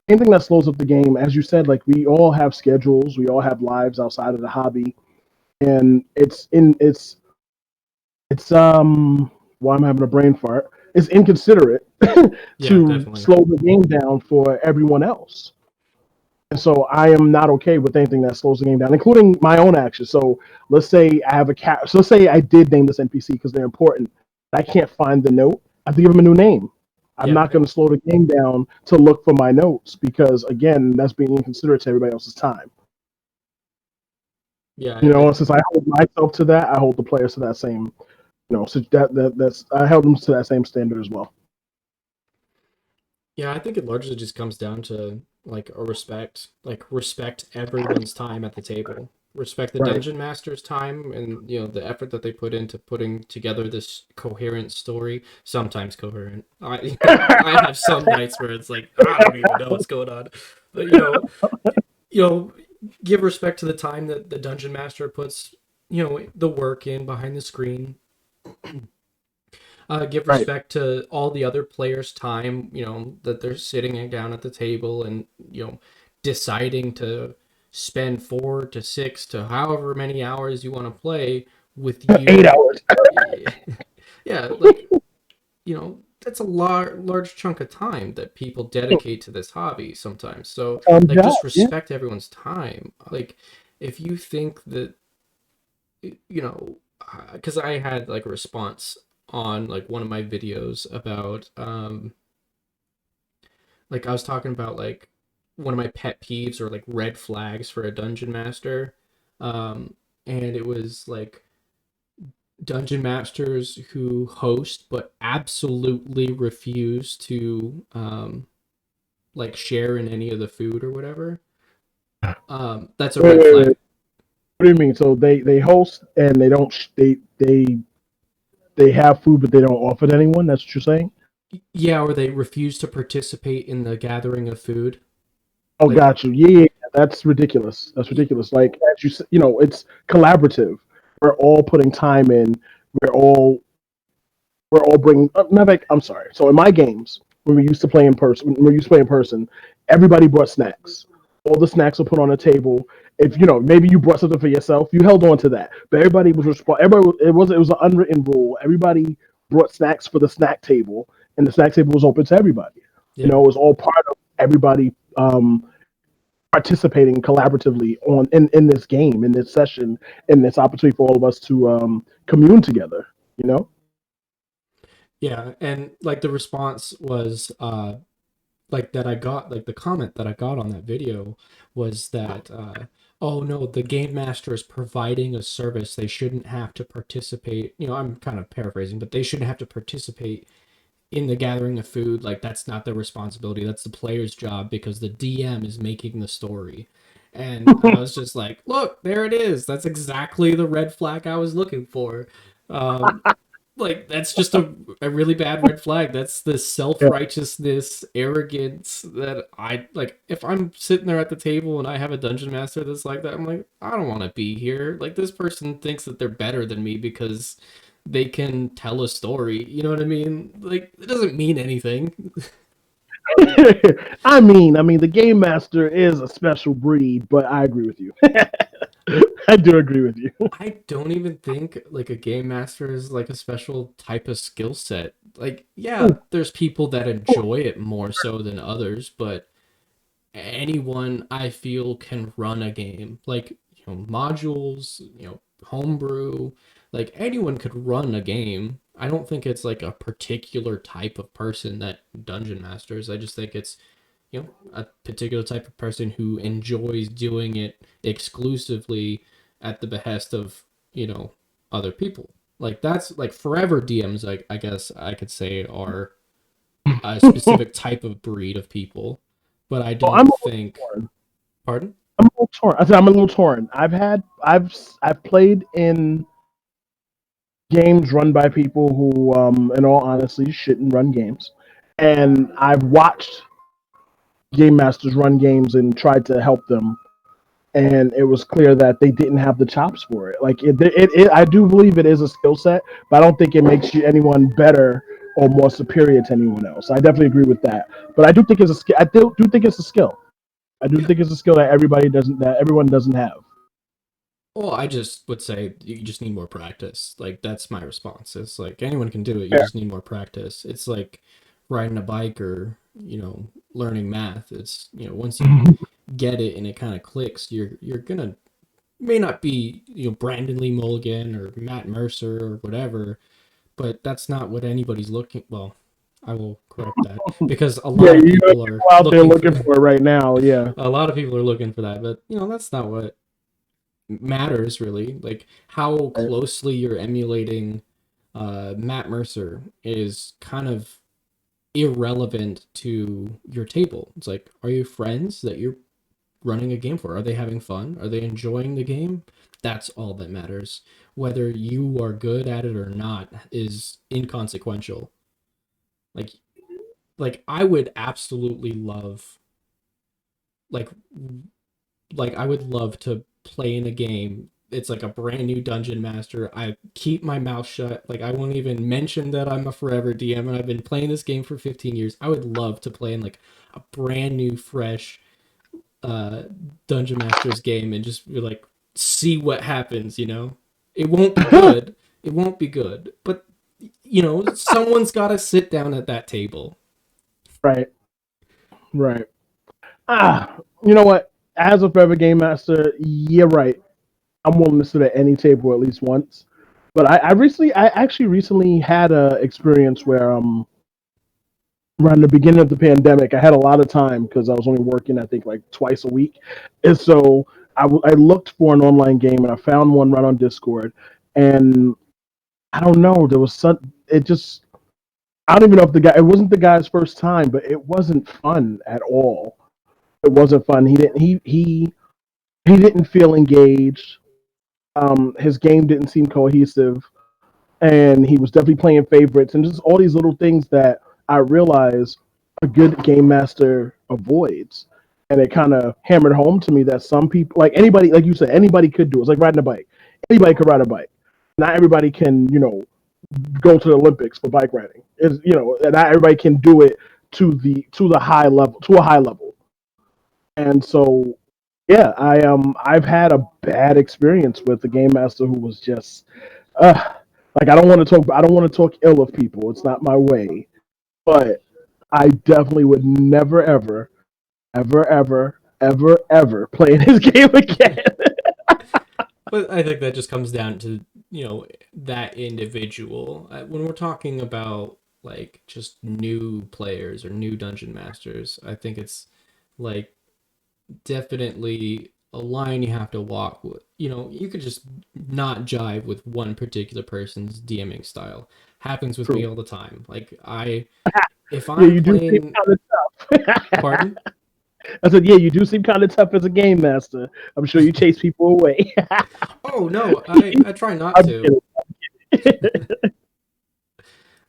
Anything that slows up the game, as you said, like we all have schedules, we all have lives outside of the hobby, and it's why I'm having a brain fart. It's inconsiderate Yeah, to definitely. slow the game down for everyone else. And so I am not okay with anything that slows the game down, including my own actions. So let's say I have a cat. So let's say I did name this NPC because they're important. I can't find the note. I have to give them a new name. I'm Yeah, not going to slow the game down to look for my notes because, again, that's being inconsiderate to everybody else's time. yeah, And since I hold myself to that, I hold the players to that same. So that's I held them to that same standard as well. yeah. I think it largely just comes down to like a respect, like respect everyone's time at the table. Respect the Right. dungeon master's time and you know the effort that they put into putting together this coherent story. Sometimes coherent. I I have some nights where it's like I don't even know what's going on, but you know, give respect to the time that the dungeon master puts, you know, the work in behind the screen. Give Right. respect to all the other players' time, you know, that they're sitting down at the table and, you know, deciding to spend 4 to 6 to however many hours you want to play with 8 you. hours. Yeah, like, you know, that's a large chunk of time that people dedicate to this hobby sometimes. So, like, Job. just Yeah. respect everyone's time. Like, if you think that, you know, because I had like a response on like one of my videos about, like, I was talking about like one of my pet peeves or like red flags for a dungeon master. And it was like dungeon masters who host but absolutely refuse to like share in any of the food or whatever, that's a Wait, red wait, wait. flag. What do you mean? So they host and they don't they have food, but they don't offer it to anyone. That's what you're saying? Yeah, or they refuse to participate in the gathering of food. Oh, Like, got you. Yeah, yeah, yeah. That's ridiculous. That's ridiculous. Like as you know, it's collaborative. We're all putting time in. We're all we're all bringing. I'm sorry. So in my games, when we used to play in person, when we used to play in person, everybody brought snacks. All the snacks were put on a table. If you know, maybe you brought something for yourself, you held on to that. But everybody was responsible. It was an unwritten rule. Everybody brought snacks for the snack table, and the snack table was open to everybody. You yeah, know, it was all part of everybody participating collaboratively in this game, in this session, in this opportunity for all of us to commune together. You know. yeah, and like the response was like that I got, like the comment that I got on that video was that oh no, the game master is providing a service, they shouldn't have to participate, I'm kind of paraphrasing, but they shouldn't have to participate in the gathering of food. Like that's not their responsibility, that's the player's job because the DM is making the story. And I was just like, look, there it is, that's exactly the red flag I was looking for. um like that's just a really bad red flag. That's the Yeah. self-righteousness, arrogance that I like. If I'm sitting there at the table and I have a dungeon master that's like that, I'm like, I don't want to be here. Like this person thinks that they're better than me because they can tell a story. You know what I mean? Like it doesn't mean anything. I mean, the game master is a special breed, but I agree with you. I do agree with you. I don't even think like a game master is like a special type of skill set. Like, yeah, there's people that enjoy it more so than others, but anyone I feel can run a game. Like, modules, homebrew, like anyone could run a game. I don't think it's like a particular type of person that dungeon masters. I just think it's, a particular type of person who enjoys doing it exclusively at the behest of, other people. Like that's like forever DMs, I guess I could say are a specific type of breed of people, but I Well, I'm don't a little think. torn. Pardon? I'm a little torn. I said I'm a little torn. I've played in games run by people who, in all honesty, shouldn't run games, and I've watched game masters run games and tried to help them, and it was clear that they didn't have the chops for it. Like I do believe it is a skill set, but I don't think it makes you anyone better or more superior to anyone else. I definitely agree with that, but I do think it's a skill. I do think it's a skill. I do Yeah. think it's a skill that everyone doesn't have. Well, I just would say you just need more practice. Like that's my response. It's like anyone can do it. You Yeah. just need more practice. It's like riding a bike or, learning math. It's, once you get it and it kind of clicks, you're gonna may not be, Brandon Lee Mulligan or Matt Mercer or whatever, but that's not what anybody's looking. Well, I will correct that because a Yeah, lot of you know, people are people out there looking looking for for it right now. Yeah. a lot of people are looking for that, but that's not what matters really. Like how Right. closely you're emulating Matt Mercer is kind of irrelevant to your table. It's like, are you friends that you're running a game for? Are they having fun? Are they enjoying the game? That's all that matters. Whether you are good at it or not is inconsequential. Like I would absolutely love like I would love to play in a game. It's like a brand new dungeon master. I keep my mouth shut. Like I won't even mention that I'm a forever DM and I've been playing this game for 15 years. I would love to play in like a brand new fresh uh dungeon masters game and just be like see what happens, It won't be good. It won't be good. But someone's got to sit down at that table. Right. Right. You know what? As a forever game master, you're right. I'm willing to sit at any table at least once. But I actually recently had a experience where around the beginning of the pandemic, I had a lot of time because I was only working, I think, like twice a week, and so I looked for an online game and I found one right on Discord, and I don't know, there was some it just I don't even know if the guy. It wasn't the guy's first time, but it wasn't fun at all. It wasn't fun. He didn't. He didn't feel engaged. His game didn't seem cohesive, and he was definitely playing favorites and just all these little things that I realize a good game master avoids. And it kind of hammered home to me that some people, like anybody, like you said, anybody could do it. It's like riding a bike. Anybody could ride a bike. Not everybody can, go to the Olympics for bike riding. And not everybody can do it to the high level, to a high level. And so, yeah, I've had a bad experience with the game master who was just, uh, like I don't want to talk ill of people. It's not my way, but I definitely would never ever play in his game again. But I think that just comes down to, that individual. When we're talking about like just new players or new dungeon masters, I think it's like definitely a line you have to walk with. You could just not jive with one particular person's DMing style. Happens with me True. all the time. Like if Yeah, I'm you do seem playing, kind of tough. pardon? I said, yeah, you do seem kind of tough as a game master. I'm sure you chase people away. Oh no, I try not I'm to. kidding.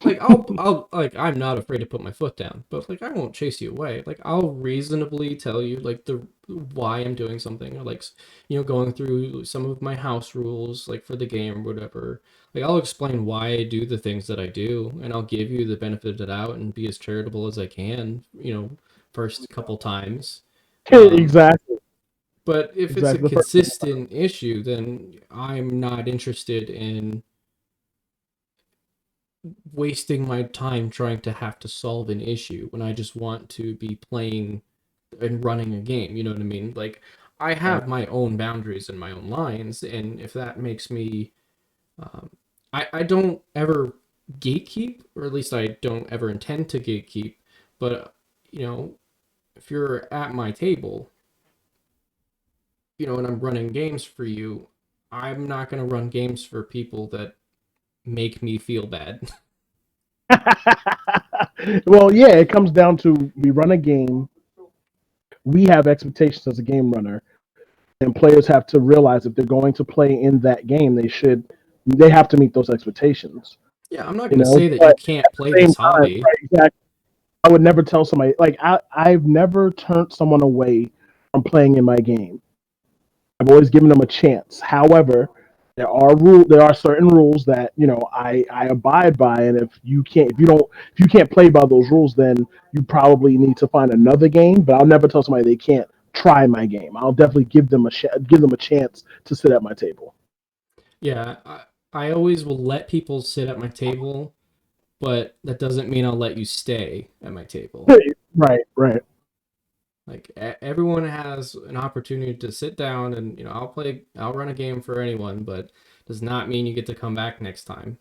Like I'll like I'm not afraid to put my foot down, but like I won't chase you away. Like I'll reasonably tell you like the why I'm doing something, or like going through some of my house rules like for the game or whatever. Like I'll explain why I do the things that I do, and I'll give you the benefit of the doubt and be as charitable as I can. First couple times. Um, Exactly. but if it's a Exactly. The first. consistent issue, then I'm not interested in wasting my time trying to have to solve an issue when I just want to be playing and running a game. You know what I mean? Like, I Right. have my own boundaries and my own lines, and if that makes me, um, I don't ever gatekeep, or at least I don't ever intend to gatekeep. But you know, if you're at my table, and I'm running games for you, I'm not gonna run games for people that make me feel bad. Well, yeah, it comes down to we run a game. We have expectations as a game runner, and players have to realize if they're going to play in that game, they have to meet those expectations. Yeah, I'm not You gonna know, say that but you at can't play the same this time, hobby. right? Exactly. I would never tell somebody like I've never turned someone away from playing in my game. I've always given them a chance. However, there are certain rules that I abide by, and if you can't play by those rules, then you probably need to find another game. But I'll never tell somebody they can't try my game. I'll definitely give them a chance to sit at my table. Yeah, I always will let people sit at my table, but that doesn't mean I'll let you stay at my table. Right, right. Like everyone has an opportunity to sit down, and I'll run a game for anyone, but does not mean you get to come back next time.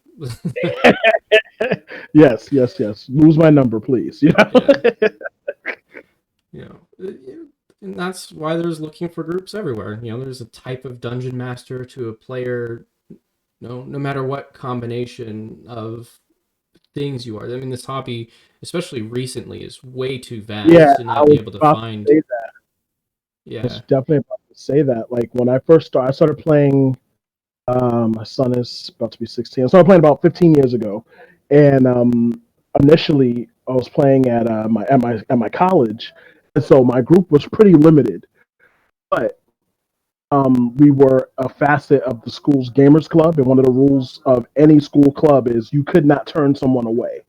Yes, yes, yes. Lose my number, please. Yeah, you know, and that's why there's looking for groups everywhere. There's a type of dungeon master to a player. No matter what combination of things you are. I mean, this hobby, especially recently, is way too Yeah, vast to I not be was able to about to find. say that. I was Yeah, definitely about to say that. Like when I started playing. My son is about to be 16. I started playing about 15 years ago, and initially I was playing at my college, and so my group was pretty limited. But we were a facet of the school's gamers club, and one of the rules of any school club is you could not turn someone away.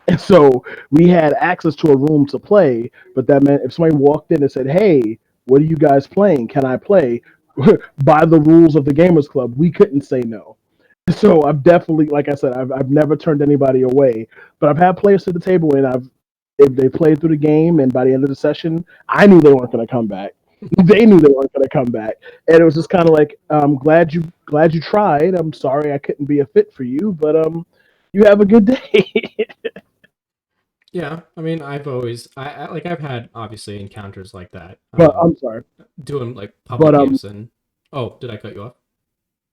And so we had access to a room to play, but that meant if somebody walked in and said, "Hey, what are you guys playing? Can I play?" By the rules of the gamers club, we couldn't say no. So I've definitely, like I said, I've never turned anybody away, but I've had players at the table, and if they played through the game, and by the end of the session, I knew they weren't going to come back. They knew they weren't going to come back, and it was just kind of like, I'm glad you tried. I'm sorry I couldn't be a fit for you, but you have a good day. yeah. I mean, I've had obviously encounters like that. But I'm sorry, Doing like public but games, and oh, did I cut you off?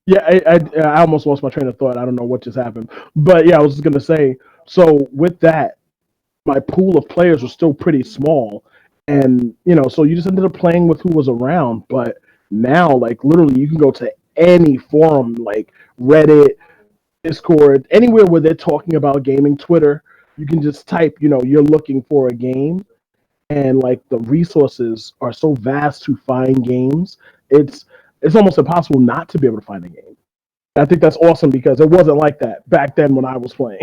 yeah, I almost lost my train of thought. I don't know what just happened, but yeah, I was just gonna say. So with that, my pool of players was still pretty small, and so you just ended up playing with who was around. But now, like literally, you can go to any forum, like Reddit, Discord, anywhere where they're talking about gaming, Twitter. You can just type, you're looking for a game, and like the resources are so vast to find games. It's it's almost impossible not to be able to find a game. I think that's awesome because it wasn't like that back then when I was playing.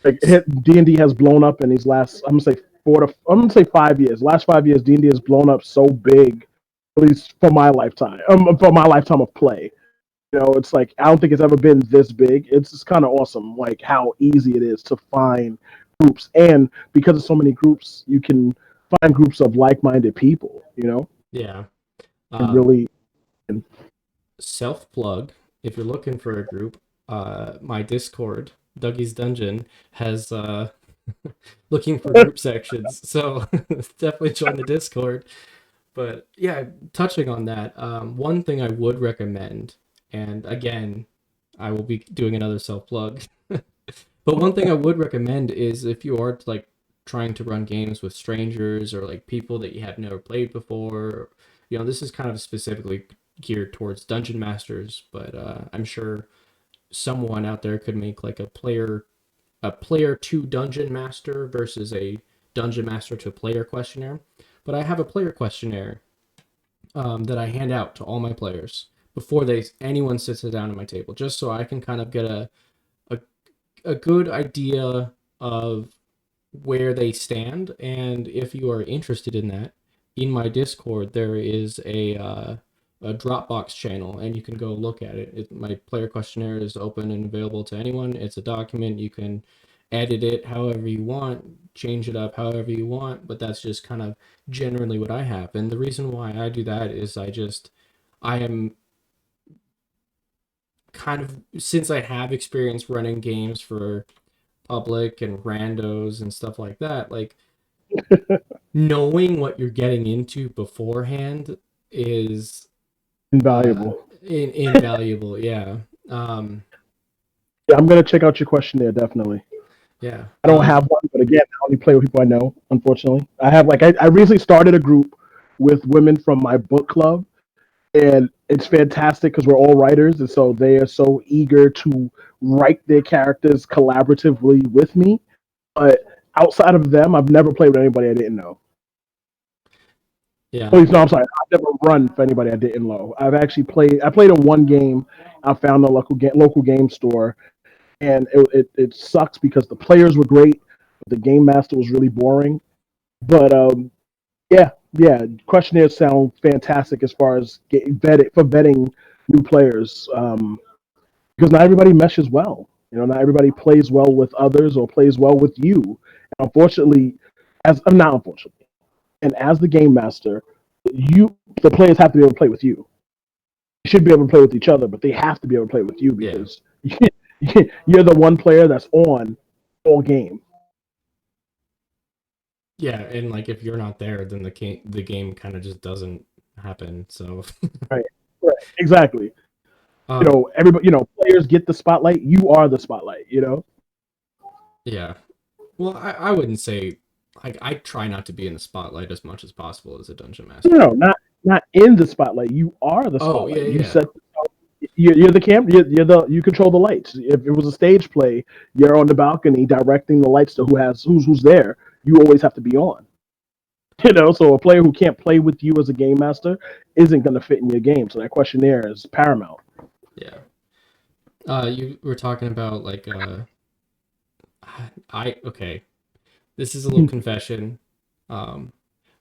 Like D&D has blown up in these last, I'm gonna say 5 years. Last 5 years, D&D has blown up so big, at least for my lifetime. For my lifetime of play. It's like I don't think it's ever been this big. It's just kind of awesome, like how easy it is to find groups, and because of so many groups, you can find groups of like-minded people. Yeah. And Um, really, Self plug. If you're looking for a group, my Discord, Dougy's Dungeon, has looking for group sections. So definitely join the Discord. But yeah, touching on that, one thing I would recommend, and again, I will be doing another self plug. But one thing I would recommend is if you are like trying to run games with strangers or like people that you have never played before, this is kind of specifically geared towards dungeon masters, but I'm sure someone out there could make like a player to dungeon master versus a dungeon master to player questionnaire. But I have a player questionnaire that I hand out to all my players before anyone sits down at my table, just so I can kind of get a, a good idea of where they stand. And if you are interested in that, in my Discord there is a Dropbox channel, and you can go look at it. My player questionnaire is open and available to anyone. It's a document. You can edit it however you want, change it up however you want, but that's just kind of generally what I have. And the reason why I do that is I am kind of, since I have experience running games for public and randos and stuff like that, like knowing what you're getting into beforehand is invaluable. invaluable. Yeah. Um, Yeah, I'm gonna check out your questionnaire definitely. yeah. I don't have one, but again, I only play with people I know. Unfortunately, I have like I recently started a group with women from my book club, and it's fantastic because we're all writers, and so they are so eager to write their characters collaboratively with me. But outside of them, I've never played with anybody I didn't know. Yeah. Please, no, I'm sorry. I've never run for anybody I didn't know. I've actually played. I played in one game. I found a local game store, and it sucks because the players were great, but the game master was really boring. But yeah, yeah, questionnaires sound fantastic as far as vetting new players, because not everybody meshes well. Not everybody plays well with others or plays well with you. And unfortunately, as not unfortunately, and as the game master, the players have to be able to play with you. You should be able to play with each other, but they have to be able to play with you Yeah. because you're the one player that's on all game. Yeah, and like if you're not there, then the game kind of just doesn't happen. So, Right. Right. Exactly. um, Everybody. Players get the spotlight. You are the spotlight. yeah. Well, I wouldn't say, like, I try not to be in the spotlight as much as possible as a dungeon No, master. no, not in the spotlight. You are the Oh yeah, spotlight. You yeah, set. You're the camera. You control the lights. If it was a stage play, you're on the balcony directing the lights to who's there. You always have to be on. So a player who can't play with you as a game master isn't going to fit in your game. So that questionnaire is paramount. yeah. You were talking about like I okay. This is a little confession. Um,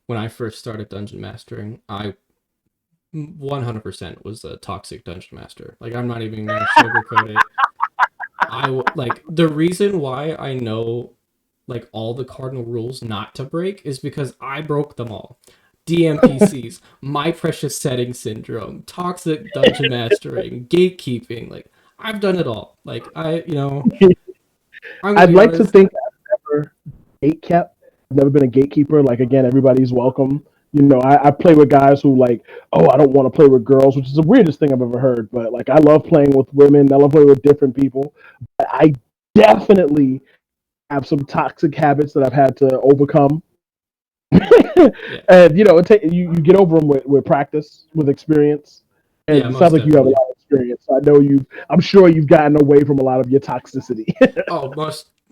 when I first started dungeon mastering, I 100% was a toxic dungeon master. Like I'm not even gonna sugarcoat it. Like the reason why I know like all the cardinal rules not to break is because I broke them all. DMPCs, my precious setting syndrome, toxic dungeon mastering, gatekeeping. Like I've done it all. Like I'm gonna I'd be like to honest. think I've never gate kept. I've never been a gatekeeper. Like again, everybody's welcome. I play with guys who like, oh, I don't want to play with girls, which is the weirdest thing I've ever heard. But like, I love playing with women. I love playing with different people. But I definitely have some toxic habits that I've had to overcome. Yeah. And you get over them with practice, with experience. Yeah, And it sounds most like you have a definitely. lot of experience. So I know I'm sure you've gotten away from a lot of your toxicity. Oh,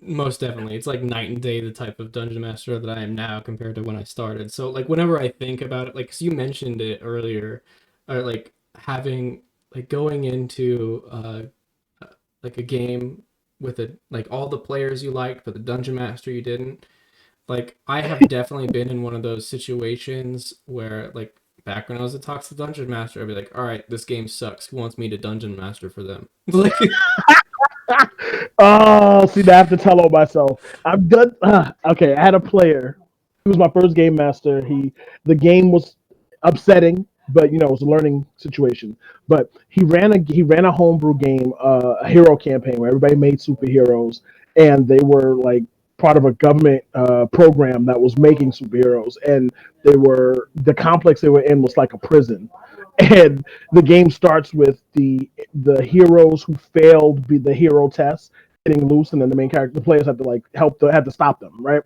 most definitely. It's like night and day the type of dungeon master that I am now compared to when I started. So like whenever I think about it, like 'cause you mentioned it earlier, like having like going into like a game with a like all the players you liked, but the dungeon master you didn't. Like I have definitely been in one of those situations where like back when I was a toxic dungeon master, I'd be like, all right, this game sucks. Who wants me to dungeon master for them? Like Oh, see, I have to tell on myself. I've done. Okay, I had a player. He was my first game master. The game was upsetting, but it was a learning situation. But he ran a homebrew game, a hero campaign where everybody made superheroes, and they were like part of a government program that was making superheroes, and the complex they were in was like a prison, and the game starts with the heroes who failed the hero test getting loose, and then the main character, the players had to like had to stop them, right?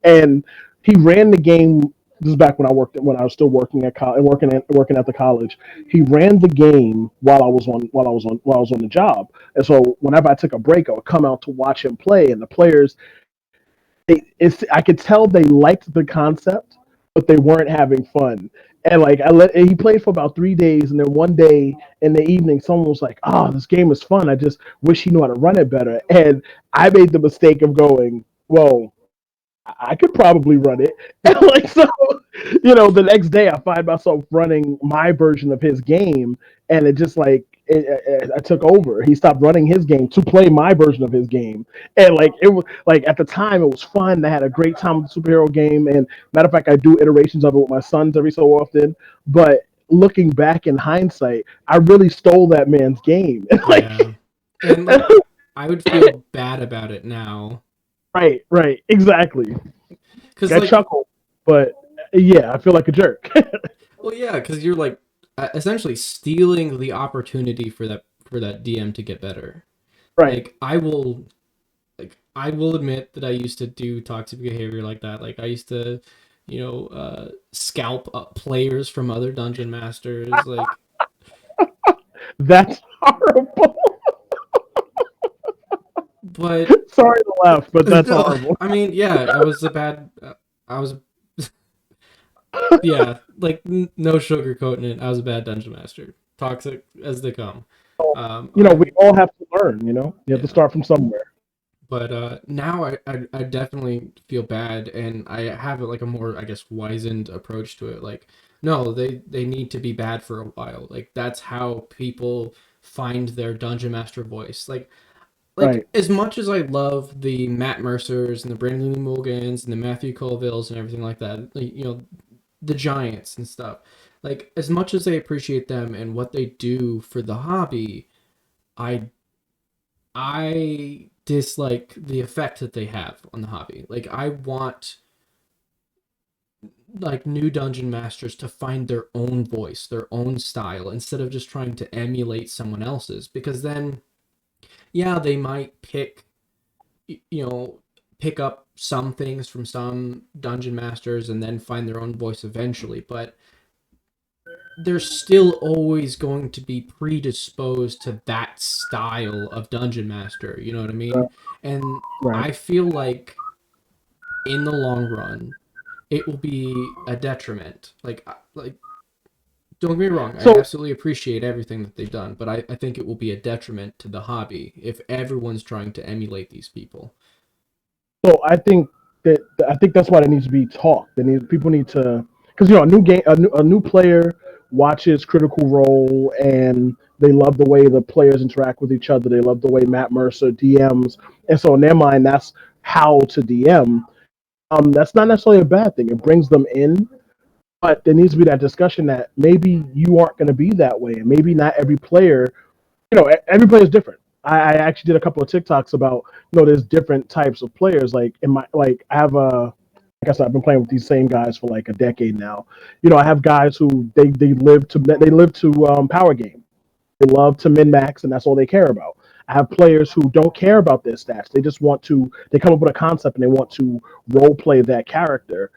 And he ran the game. This is back when I was still working at working at the college. He ran the game while I was on the job, and so whenever I took a break, I would come out to watch him play, and the players I could tell they liked the concept, but they weren't having fun. And like he played for about 3 days, and then one day in the evening, someone was like, "Oh, this game is fun. I just wish he knew how to run it better." And I made the mistake of going, "Whoa, I could probably run it." And like so, the next day I find myself running my version of his game, and it just like I took over. He stopped running his game to play my version of his game, and like it was like at the time it was fun. I had a great time with the superhero game, and matter of fact, I do iterations of it with my sons every so often. But looking back in hindsight, I really stole that man's game. yeah. And like I would feel bad about it now. Right, exactly. Cuz I like chuckle, but yeah, I feel like a jerk. well yeah, cuz you're like essentially stealing the opportunity for that DM to get better. Right. Like I will admit that I used to do toxic behavior like that. Like I used to, scalp up players from other dungeon masters. Like, That's horrible. but Sorry to laugh, but that's no, horrible. I mean, yeah, I was a bad. I was, yeah, like no sugarcoating it. I was a bad dungeon master, toxic as they come. We I'm all have to learn. You have to yeah, start from somewhere. but now I definitely feel bad, and I have like a more I guess wizened approach to it. Like, no, they need to be bad for a while. Like that's how people find their dungeon master voice. Like Right. as much as I love the Matt Mercers and the Brandon Lee Mulligans and the Matthew Colvilles and everything like that, like, the Giants and stuff. Like as much as I appreciate them and what they do for the hobby, I I dislike the effect that they have on the hobby. Like I want like new dungeon masters to find their own voice, their own style instead of just trying to emulate someone else's because then yeah, they might you know, pick up some things from some dungeon masters and then find their own voice eventually, but they're still always going to be predisposed to that style of dungeon master, you know what I Uh, mean? And right. I feel like in the long run, it will be a detriment. Like don't get me wrong, I So, absolutely appreciate everything that they've done, but I think it will be a detriment to the hobby if everyone's trying to emulate these people. so I think that's why it needs to be talked. People need to, because a new player watches Critical Role, and they love the way the players interact with each other. They love the way Matt Mercer DMs, and so in their mind, that's how to DM. That's not necessarily a bad thing. It brings them in, but there needs to be that discussion that maybe you aren't going to be that way, and maybe not every player. Every player is different. I actually did a couple of TikToks about there's different types of players. Like in my like I have a like I said, I've been playing with these same guys for like a decade now. I have guys who they live to power game. They love to min max, and that's all they care about. I have players who don't care about their stats. They just want to. They come up with a concept and they want to role play that character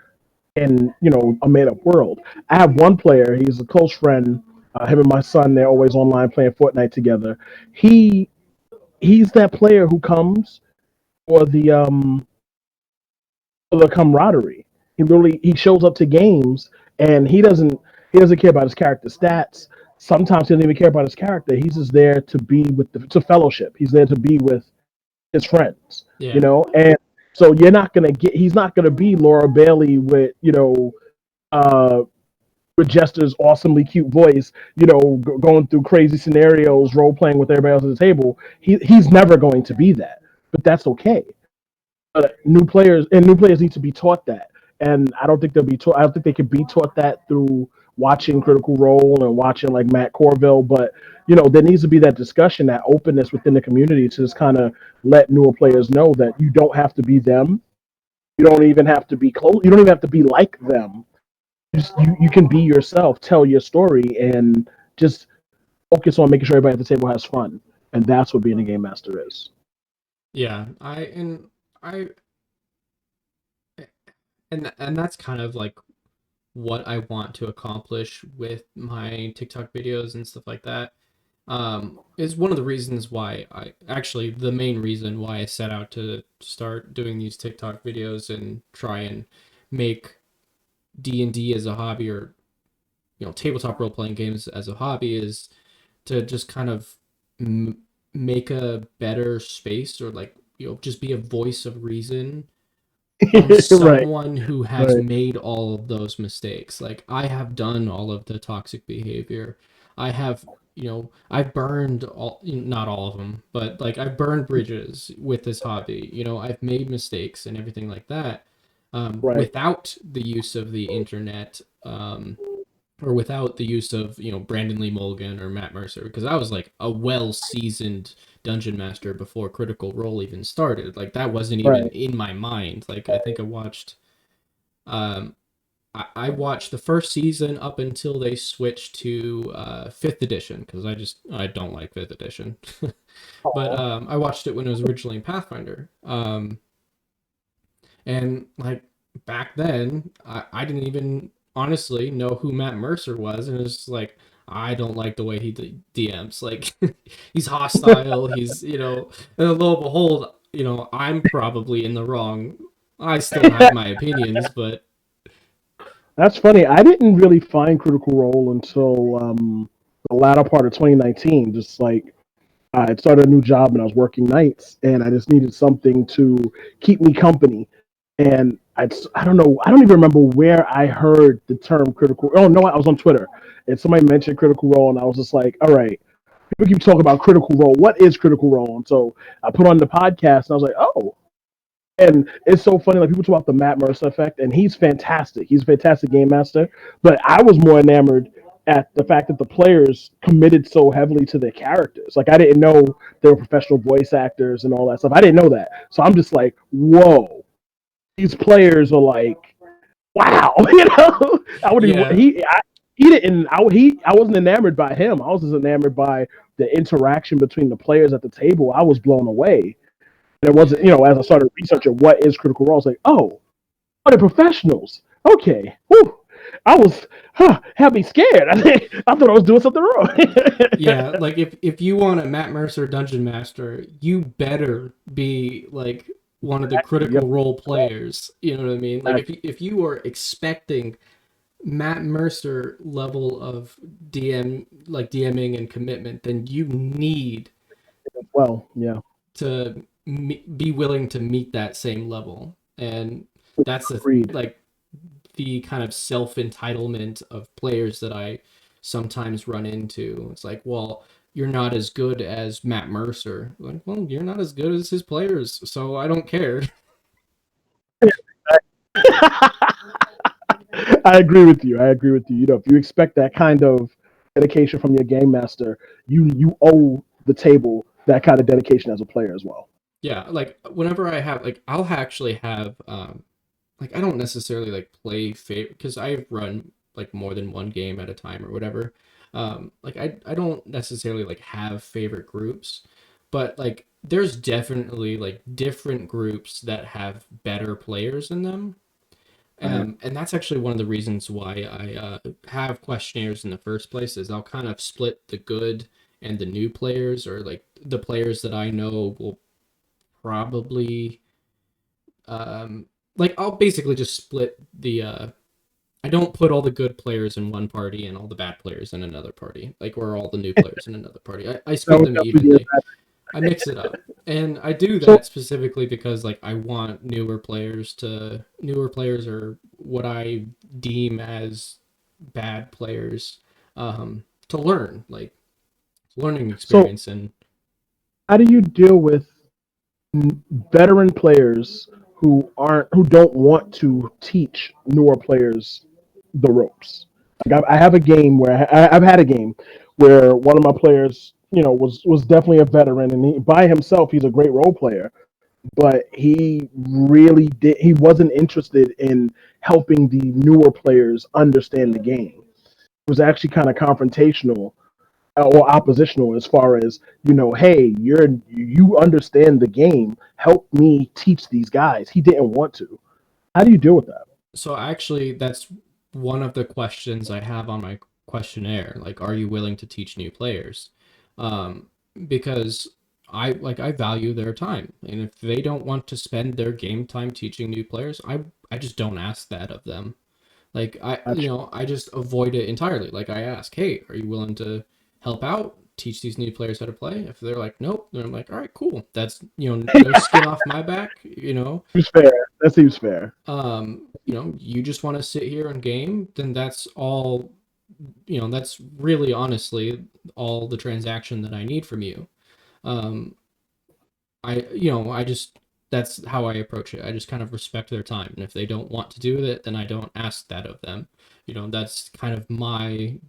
in a made up world. I have one player. He's a close friend. Him and my son. They're always online playing Fortnite together. He he's that player who comes for the camaraderie. He shows up to games and he doesn't care about his character stats. Sometimes he doesn't even care about his character. He's just there to be with to fellowship. He's there to be with his friends, Yeah. and so he's not gonna be Laura Bailey uh with Jester's awesomely cute voice, going through crazy scenarios, role playing with everybody else at the table. He's never going to be that, but that's okay. New players need to be taught that, and I don't think they'll be taught. I don't think they can be taught that through watching Critical Role and watching like Matt Corville. But there needs to be that discussion, that openness within the community to just kind of let newer players know that you don't have to be them. You don't even have to be close. You don't even have to be like them. You can be yourself, tell your story, and just focus on making sure everybody at the table has fun. And that's what being a game master is. Yeah. I and that's kind of like what I want to accomplish with my TikTok videos and stuff like that. Is one of the reasons why the main reason why I set out to start doing these TikTok videos and try and make D&D as a hobby, or tabletop role playing games as a hobby, is to just kind of make a better space, or like just be a voice of reason from Right, someone who has right, made all of those mistakes. Like, I have done all of the toxic behavior. I have, I've burned not all of them, but like I've burned bridges with this hobby. I've made mistakes and everything like that, right, without the use of the internet, or without the use of Brandon Lee Mulligan or Matt Mercer, because I was like a well seasoned dungeon master before Critical Role even started. Like, that wasn't even right. in my mind. Like, I think um I watched the first season up until they switched to fifth edition, because I don't like fifth edition. But Aw. I watched it when it was originally in Pathfinder. And like, back then, I didn't even honestly know who Matt Mercer was, and it's like, I don't like the way he DMs. Like, he's hostile. He's and lo and behold, I'm probably in the wrong. I still have my opinions, but That's funny. I didn't really find Critical Role until the latter part of 2019. Just like I had started a new job and I was working nights, and I just needed something to keep me company. And I don't know. I don't even remember where I heard the term critical. Oh no, I was on Twitter and somebody mentioned Critical Role, and I was just like, all right. People keep talking about Critical Role. What is Critical Role? And so I put on the podcast, and I was like, oh, and it's so funny. Like, people talk about the Matt Mercer effect, and he's fantastic. He's a fantastic game master. But I was more enamored at the fact that the players committed so heavily to their characters. Like, I didn't know they were professional voice actors and all that stuff. I didn't know that. So I'm just like, whoa, these players are like, wow. I would even yeah, he didn't. I wasn't enamored by him. I was just enamored by the interaction between the players at the table. I was blown away. And it wasn't, yeah, as I started researching what is Critical Role, I was like, oh, they're professionals. Okay. Whew. I was, had me scared. I thought I was doing something wrong. yeah. Like, if you want a Matt Mercer dungeon master, you better be like one of the Exactly. Yep. Critical Role players. You know what I mean? Like, Exactly. if you are expecting Matt Mercer level of DMing and commitment, then you need Well, yeah. to be willing to meet that same level. And that's Agreed. the kind of self entitlement of players that I sometimes run into. It's like, well, you're not as good as Matt Mercer. Like, well, you're not as good as his players, so I don't care. I agree with you. I agree with you. If you expect that kind of dedication from your game master, you owe the table that kind of dedication as a player as well. Yeah, like, whenever I have, like, I'll actually have like, I don't necessarily like play favorite, because I run like more than one game at a time or whatever. Like, I don't necessarily like have favorite groups, but like there's definitely like different groups that have better players in them. Right. And that's actually one of the reasons why I have questionnaires in the first place. Is I'll kind of split the good and the new players, or like the players that I know will probably like I'll basically just split the I don't put all the good players in one party and all the bad players in another party, like or all the new players in another party. I That split would them definitely be a evenly. bad. I mix it up. And I do So that specifically because like I want newer players or what I deem as bad players to learn, like learning so experience. And how do you deal with veteran players who don't want to teach newer players the ropes? Like I have a game where I've had a game where one of my players, was definitely a veteran, and by himself he's a great role player, but he wasn't interested in helping the newer players understand the game. It was actually kind of confrontational or oppositional as far as, hey, you understand the game, help me teach these guys. He didn't want to. How do you deal with that? so actually that's one of the questions I have on my questionnaire. Like, are you willing to teach new players? Um, because I value their time, and if they don't want to spend their game time teaching new players, I just don't ask that of them. Like Gotcha. I just avoid it entirely. Like I ask, hey, are you willing to help out, teach these new players how to play? If they're like, nope, then I'm like, all right, cool. That's no skin off my back. Seems fair. That seems fair. You just want to sit here and game, then that's all. That's really honestly all the transaction that I need from you. Um, I just that's how I approach it. I just kind of respect their time, and if they don't want to do it, then I don't ask that of them. That's kind of my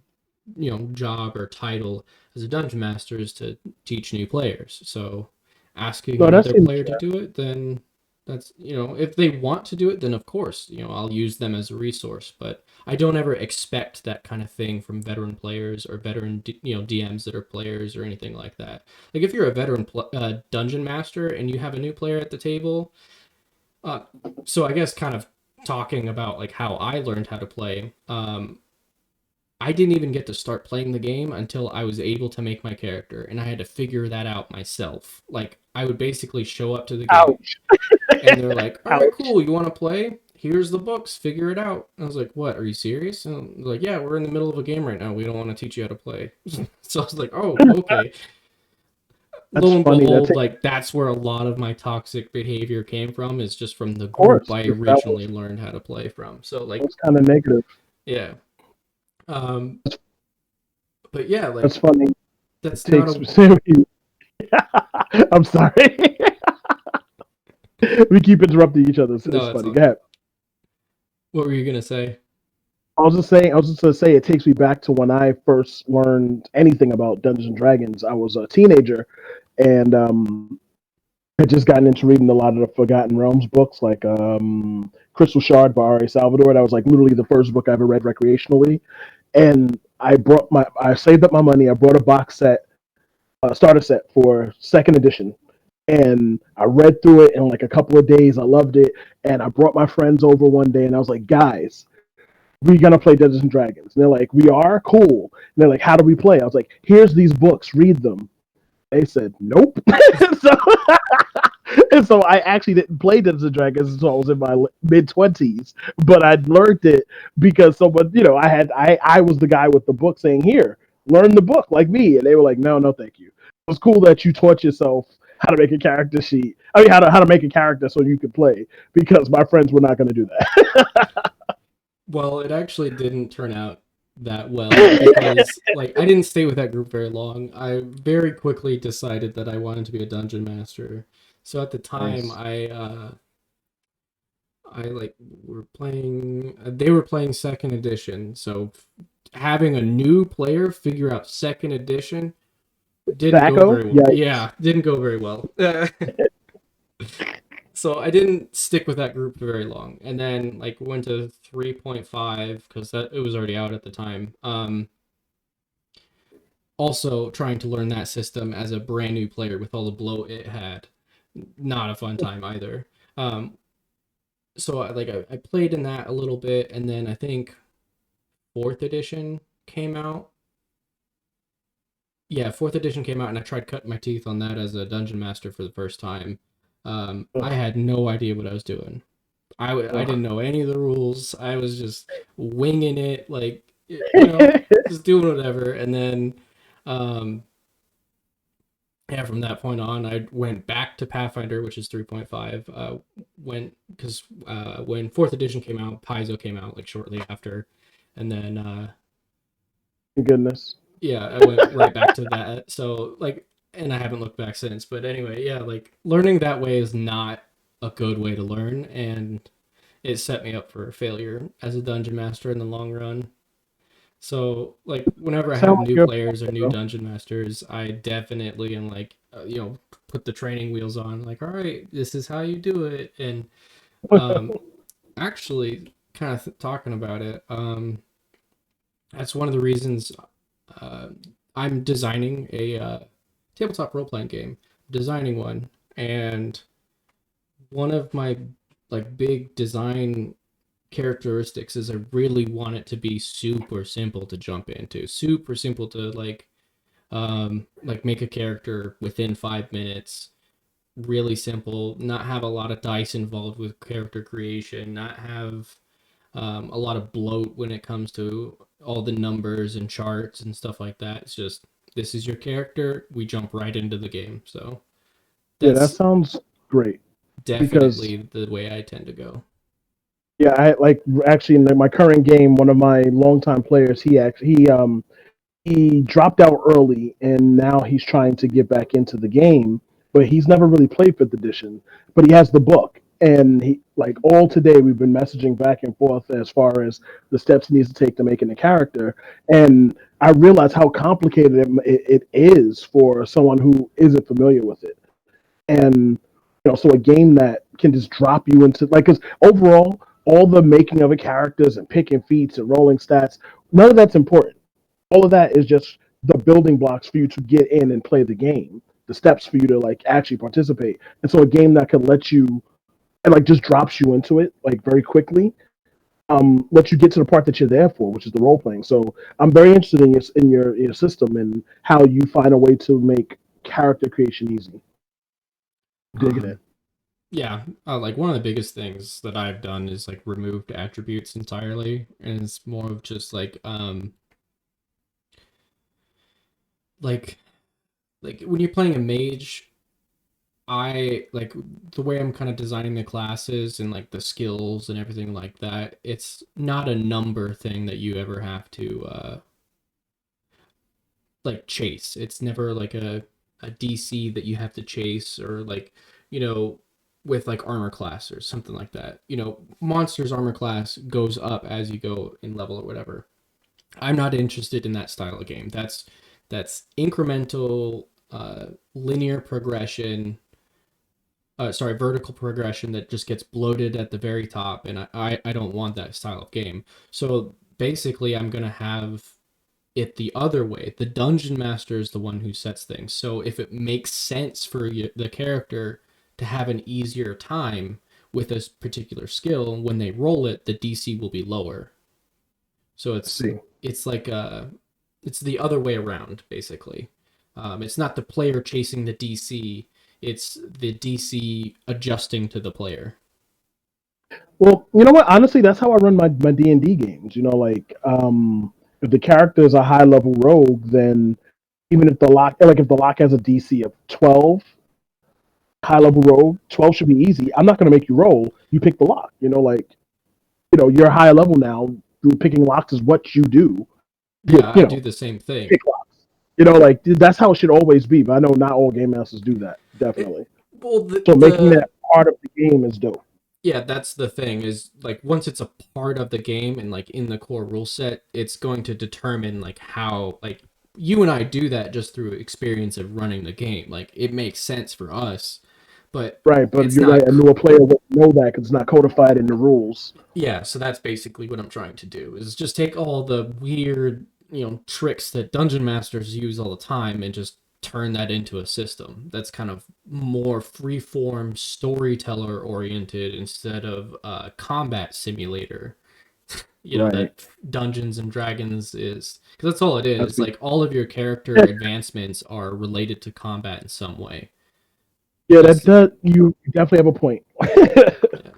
job or title as a dungeon master is to teach new players. So asking No, that another seems player to fair. do it, then that's if they want to do it, then of course I'll use them as a resource. But I don't ever expect that kind of thing from veteran players or veteran DMs that are players or anything like that. Like if you're a veteran dungeon master and you have a new player at the table, uh, so I guess kind of talking about like how I learned how to play. I didn't even get to start playing the game until I was able to make my character, and I had to figure that out myself. Like, I would basically show up to the game, Ouch. and they're like, all right, Ouch. cool, you want to play? Here's the books, figure it out. I was like, what, are you serious? And they're like, yeah, we're in the middle of a game right now. We don't want to teach you how to play. So I was like, oh, okay. That's Lo and funny. behold, like, that's where a lot of my toxic behavior came from, is just from the Of group course, I if that originally learned how to play from. So, like, was kind of negative. yeah. Um, but yeah, That's like, funny. It that's not takes. a. I'm sorry. We keep interrupting each other. It's No, it's funny. all Go good. ahead. What were you gonna say? I was just gonna say it takes me back to when I first learned anything about Dungeons and Dragons. I was a teenager, and had just gotten into reading a lot of the Forgotten Realms books, like Crystal Shard by R.A. Salvador. That was like literally the first book I ever read recreationally. And I saved up my money. I brought a box set, starter set for second edition, and I read through it in like a couple of days. I loved it, and I brought my friends over one day, and I was like, guys, we gonna play Dungeons and Dragons. And they're like, we are cool. And they're like, how do we play? I was like, here's these books, read them. They said, nope. so and so I actually didn't play Dungeons and Dragons until I was in my mid 20s, but I learned it because someone, I was the guy with the book saying, "Here, learn the book like me," and they were like, "No, no, thank you." It was cool that you taught yourself how to make a character sheet. I mean, how to make a character so you could play because my friends were not going to do Well, it actually didn't turn out that well that. because like I didn't stay with that group very long. I very quickly decided that I wanted to be a dungeon master. So at the time Nice. I like were playing they were playing second edition. So having a new player figure out second edition didn't go Tobacco? very well. Yikes. Yeah, didn't go very well. So I didn't stick with that group for very long, and then like went to 3.5 because that it was already out at the time. also trying to learn that system as a brand new player with all the bloat it had, not a fun time either. Um, so I played in that a little bit, and then I think fourth edition came out. Yeah, fourth edition came out, and I tried cutting my teeth on that as a dungeon master for the first time. I Ugh, had no idea what I was doing. I didn't ugh. know any of the rules. I was just winging it, like you know, just doing whatever. And then, um, yeah, from that point on, I went back to Pathfinder, which is 3.5. Went because when fourth edition came out, Paizo came out like shortly after, and then Goodness. yeah, I went right back to that. So like, and I haven't looked back since. But anyway, yeah, like learning that way is not a good way to learn, and it set me up for failure as a dungeon master in the long run. So like whenever I Sound have like new you're a players or new pro. dungeon masters, I definitely am like put the training wheels on. Like, all right, this is how you do it. And um, actually, kind of talking about it, that's one of the reasons uh, I'm designing a tabletop role playing game. Designing one, and one of my like big design characteristics is I really want it to be super simple to jump into, super simple to like make a character within 5 minutes, really simple, not have a lot of dice involved with character creation, not have a lot of bloat when it comes to all the numbers and charts and stuff like that. It's just this is your character, we jump right into the game. So Yeah, that that's sounds great because definitely the way I tend to go. yeah, I like actually in my current game, one of my longtime players, he dropped out early and now he's trying to get back into the game, but he's never really played fifth edition. But he has the book, and he like all today we've been messaging back and forth as far as the steps he needs to take to making a character. And I realize how complicated it is for someone who isn't familiar with it. And so a game that can just drop you into like, because overall all the making of a characters and picking feats and rolling stats, none of that's important. All of that is just the building blocks for you to get in and play the game, the steps for you to like actually participate. And so a game that can let you and like just drops you into it like very quickly, let you get to the part that you're there for, which is the role playing. So I'm very interested in your system and how you find a way to make character creation easy. Digging Um, it. yeah, like one of the biggest things that I've done is like removed attributes entirely, and it's more of just like like when you're playing a mage, I like the way I'm kind of designing the classes and like the skills and everything like that. It's not a number thing that you ever have to like chase. It's never like a DC that you have to chase or like, you know, with like armor class or something like that. Monsters armor class goes up as you go in level or whatever. I'm not interested in that style of game. That's incremental linear progression, sorry, vertical progression that just gets bloated at the very top, and I don't want that style of game. So basically, I'm gonna have it the other way. The dungeon master is the one who sets things. So if it makes sense for the character to have an easier time with a particular skill, when they roll it, the DC will be lower. So Let's see. it's like it's the other way around basically. It's not the player chasing the DC. It's the DC adjusting to the player. Well, you know what? Honestly, that's how I run my D&D games. Like if the character is a high level rogue, then even if the lock has a DC of 12, high level rogue, 12 should be easy. I'm not going to make you roll. You pick the lock. Like you're high level now. Picking locks is what you do. Yeah, I do You the same thing. pick locks. Like that's how it should always be. But I know not all game masters do that. It, Definitely. well, So making that part of the game is dope. yeah, that's the thing is like once it's a part of the game and like in the core rule set, it's going to determine like how like you and I do that just through experience of running the game. Like it makes sense for us, but Right, but it's you're right. not A newer player won't know that because it's not codified in the rules. yeah, so that's basically what I'm trying to do is just take all the weird tricks that dungeon masters use all the time and just turn that into a system that's kind of more freeform storyteller oriented instead of a combat simulator. Right. That Dungeons and Dragons is, because that's all it That's is. be Like all of your character advancements are related to combat in some way. yeah, that Just does you definitely have a point. yeah.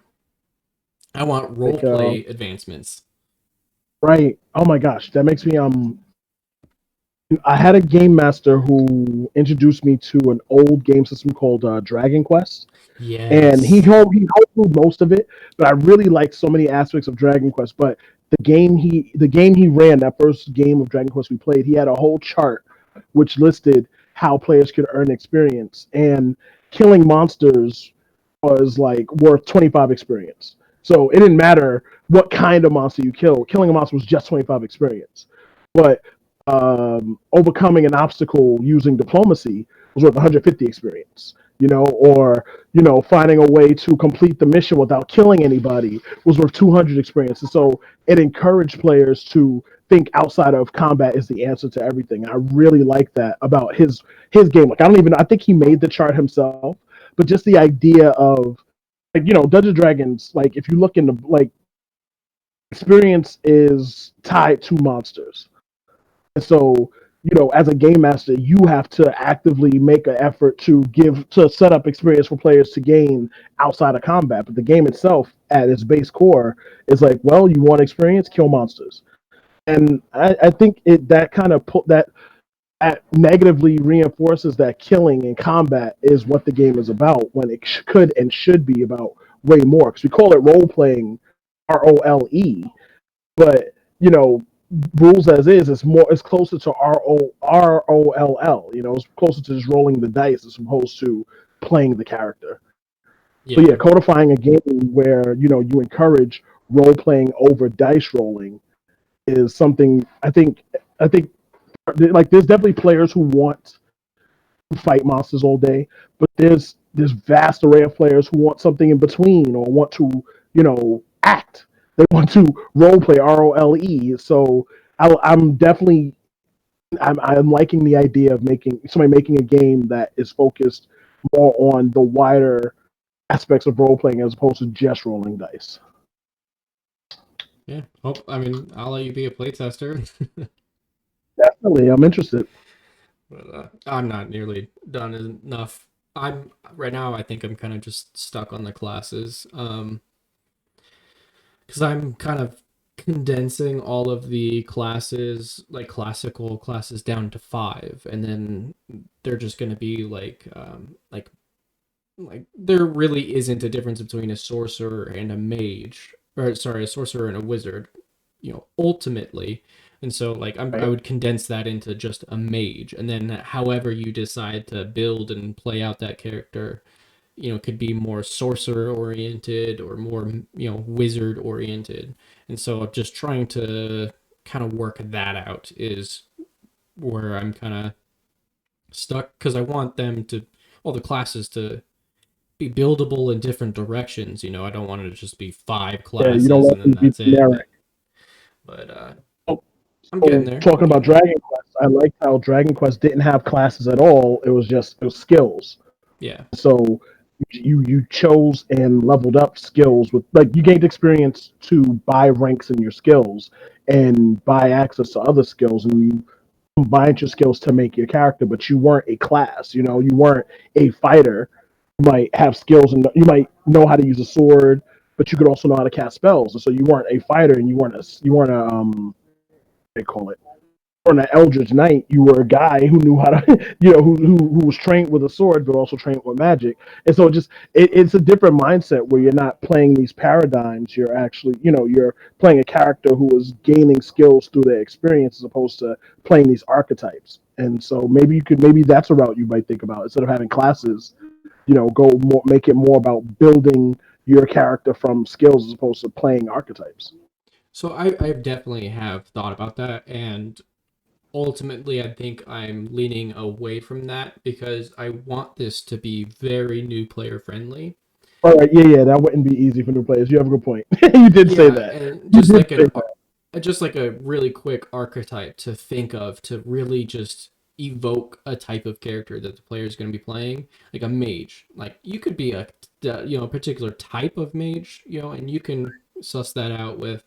I want role Like play advancements. right. Oh my gosh, that makes me I had a game master who introduced me to an old game system called Dragon Quest, and Yes. he helped through most of it. But I really liked so many aspects of Dragon Quest. But the game he ran, that first game of Dragon Quest we played, he had a whole chart which listed how players could earn experience, and killing monsters was like worth 25 experience. So it didn't matter what kind of monster you kill. Killing a monster was just 25 experience. But overcoming an obstacle using diplomacy was worth 150 experience. Or finding a way to complete the mission without killing anybody was worth 200 experience. And so it encouraged players to think outside of combat is the answer to everything. I really like that about his game. Like I think he made the chart himself, but just the idea of like Dungeons and Dragons. Like if you look into like experience is tied to monsters, and so as a game master, you have to actively make an effort to set up experience for players to gain outside of combat. But the game itself, at its base core, is like, well, you want experience, kill monsters, and I think it that kind of put that negatively reinforces that killing in combat is what the game is about when it could and should be about way more because we call it role playing, ROLE, but rules as is it's closer to ROLL. It's closer to just rolling the dice as opposed to playing the character. So yeah, Yeah. codifying a game where you encourage role playing over dice rolling is something I think like there's definitely players who want to fight monsters all day, but there's vast array of players who want something in between or want to act. They want to role play ROLE. So I'm definitely I'm liking the idea of making a game that is focused more on the wider aspects of role playing as opposed to just rolling dice. Yeah. Hope I mean I'll let you be a playtester. Definitely, I'm interested. But I'm not nearly done enough. I'm right now. I think I'm kind of just stuck on the classes, because I'm kind of condensing all of the classes, like classical classes, down to five, and then they're just going to be like there really isn't a difference between a sorcerer and a mage, or sorry, a sorcerer and a wizard, ultimately. And so like I Right. would condense that into just a mage, and then however you decide to build and play out that character, could be more sorcerer oriented or more, wizard oriented. And so just trying to kind of work that out is where I'm kind of stuck, because I want them to, all the classes to be buildable in different directions. I don't want it to just be five Yeah, you don't classes want and then them to be that's it. generic. But Oh, I'm getting so there. talking I'm about getting there. Dragon Quest, I liked how Dragon Quest didn't have classes at all. It was skills. Yeah. So you chose and leveled up skills with like you gained experience to buy ranks in your skills and buy access to other skills, and you combined your skills to make your character, but you weren't a class. You weren't a fighter. You might have skills and you might know how to use a sword, but you could also know how to cast spells. And so you weren't a fighter, and you weren't a they call it on an Eldritch Knight, you were a guy who knew how to, who was trained with a sword, but also trained with magic. And so it's a different mindset where you're not playing these paradigms. You're actually, you're playing a character who is gaining skills through their experience as opposed to playing these archetypes. And so maybe that's a route you might think about instead of having classes. Go more, make it more about building your character from skills as opposed to playing archetypes. So I definitely have thought about that, and ultimately I think I'm leaning away from that because I want this to be very new player friendly. All right, yeah, that wouldn't be easy for new players. You have a good point. You did say Yeah, that. and You just did like say that. just like a really quick archetype to think of to really just evoke a type of character that the player is going to be playing, like a mage. Like you could be a particular type of mage, and you can suss that out with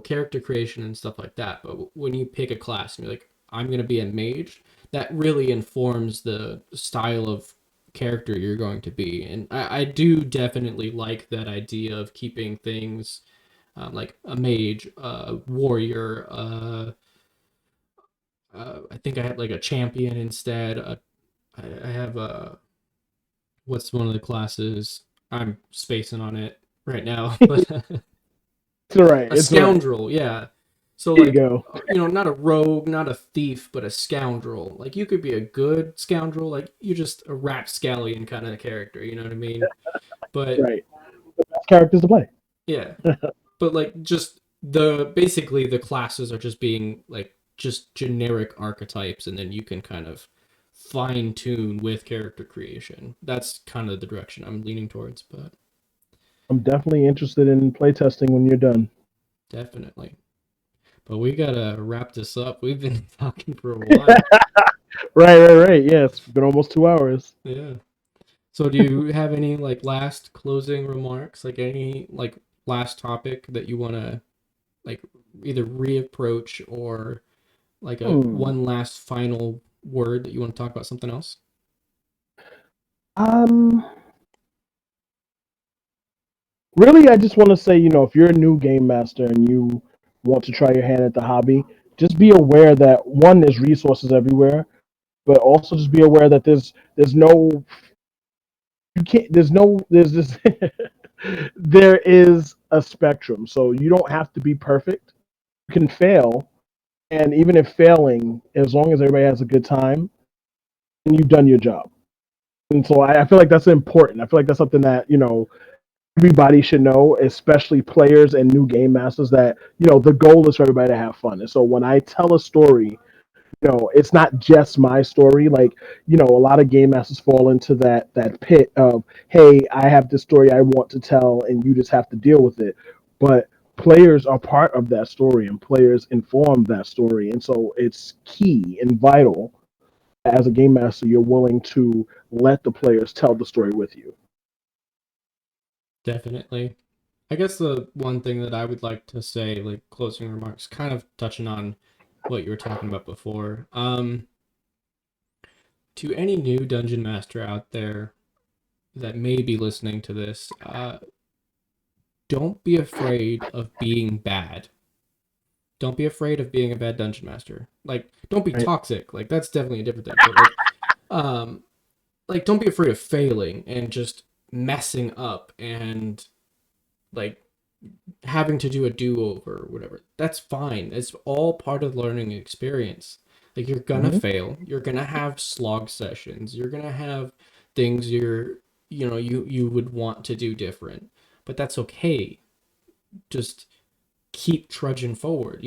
character creation and stuff like that. But when you pick a class and you're like, I'm going to be a mage, that really informs the style of character you're going to be. And I do definitely like that idea of keeping things like a mage, a warrior. I think I had like a champion instead. I have a what's one of the classes? I'm spacing on it right now, but It's all right. a It's all right. scoundrel. Yeah. So There you like, go. not a rogue, not a thief, but a scoundrel. Like you could be a good scoundrel. Like you're just a rapscallion kind of character. You know what I mean? But Right. Best characters to play. yeah, but like just the basically the classes are just being like just generic archetypes, and then you can kind of fine tune with character creation. That's kind of the direction I'm leaning towards, but I'm definitely interested in playtesting when you're done. definitely. But we gotta wrap this up. We've been talking for a while. Right. Yeah, it's been almost 2 hours. Yeah. So do you have any like last closing remarks? Like any like last topic that you wanna like either reapproach or like a Hmm. one last final word that you want to talk about something else? Um, Really, I just want to say, if you're a new game master and you want to try your hand at the hobby, just be aware that one, there's resources everywhere, but also just be aware that there's no you can't there's no there's this there is a spectrum. So you don't have to be perfect. You can fail, and even if failing, as long as everybody has a good time, and you've done your job. And so I feel like that's important. I feel like that's something that everybody should know, especially players and new game masters, that the goal is for everybody to have fun. And so when I tell a story, it's not just my story. Like, a lot of game masters fall into that pit of, hey, I have this story I want to tell, and you just have to deal with it. But players are part of that story, and players inform that story, and so it's key and vital as a game master you're willing to let the players tell the story with you. Definitely. I guess the one thing that I would like to say, like closing remarks, kind of touching on what you were talking about before. To any new dungeon master out there that may be listening to this, don't be afraid of being bad. Don't be afraid of being a bad dungeon master. Like, don't be Right. toxic. Like, that's definitely a different thing. But um, don't be afraid of failing and just messing up and like having to do a do-over or whatever. That's fine. It's all part of the learning experience. Like you're gonna Mm-hmm. fail. You're gonna have slog sessions. You're gonna have things you would want to do different. But that's okay. Just keep trudging forward.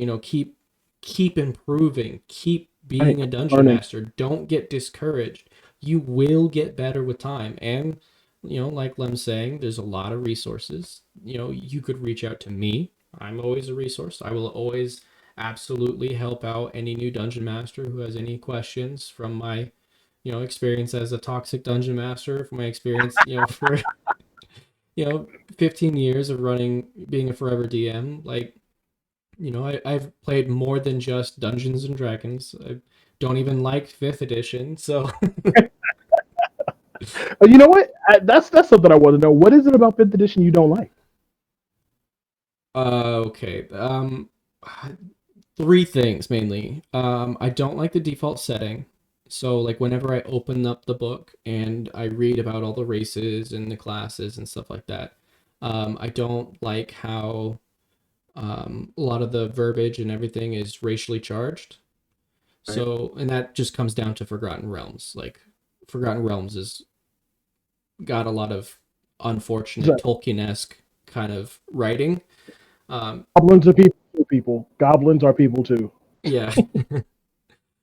Keep improving. Keep Right. being a dungeon Learning. master. Don't get discouraged. You will get better with time. And like Lem's saying, there's a lot of resources. You could reach out to me. I'm always a resource. I will always absolutely help out any new dungeon master who has any questions from my experience as a toxic dungeon master, from my experience for you know 15 years of running, being a forever DM. Like I've played more than just Dungeons and Dragons. I don't even like fifth edition. So You know what? That's something I want to know. What is it about fifth edition you don't like? okay. Three things mainly. I don't like the default setting. So like whenever I open up the book and I read about all the races and the classes and stuff like that, I don't like how a lot of the verbiage and everything is racially charged. Right. So, and that just comes down to Forgotten Realms. Like, Forgotten Realms has got a lot of unfortunate So, Tolkien-esque kind of writing. Um, goblins are people. Too, people. Goblins are people too. yeah,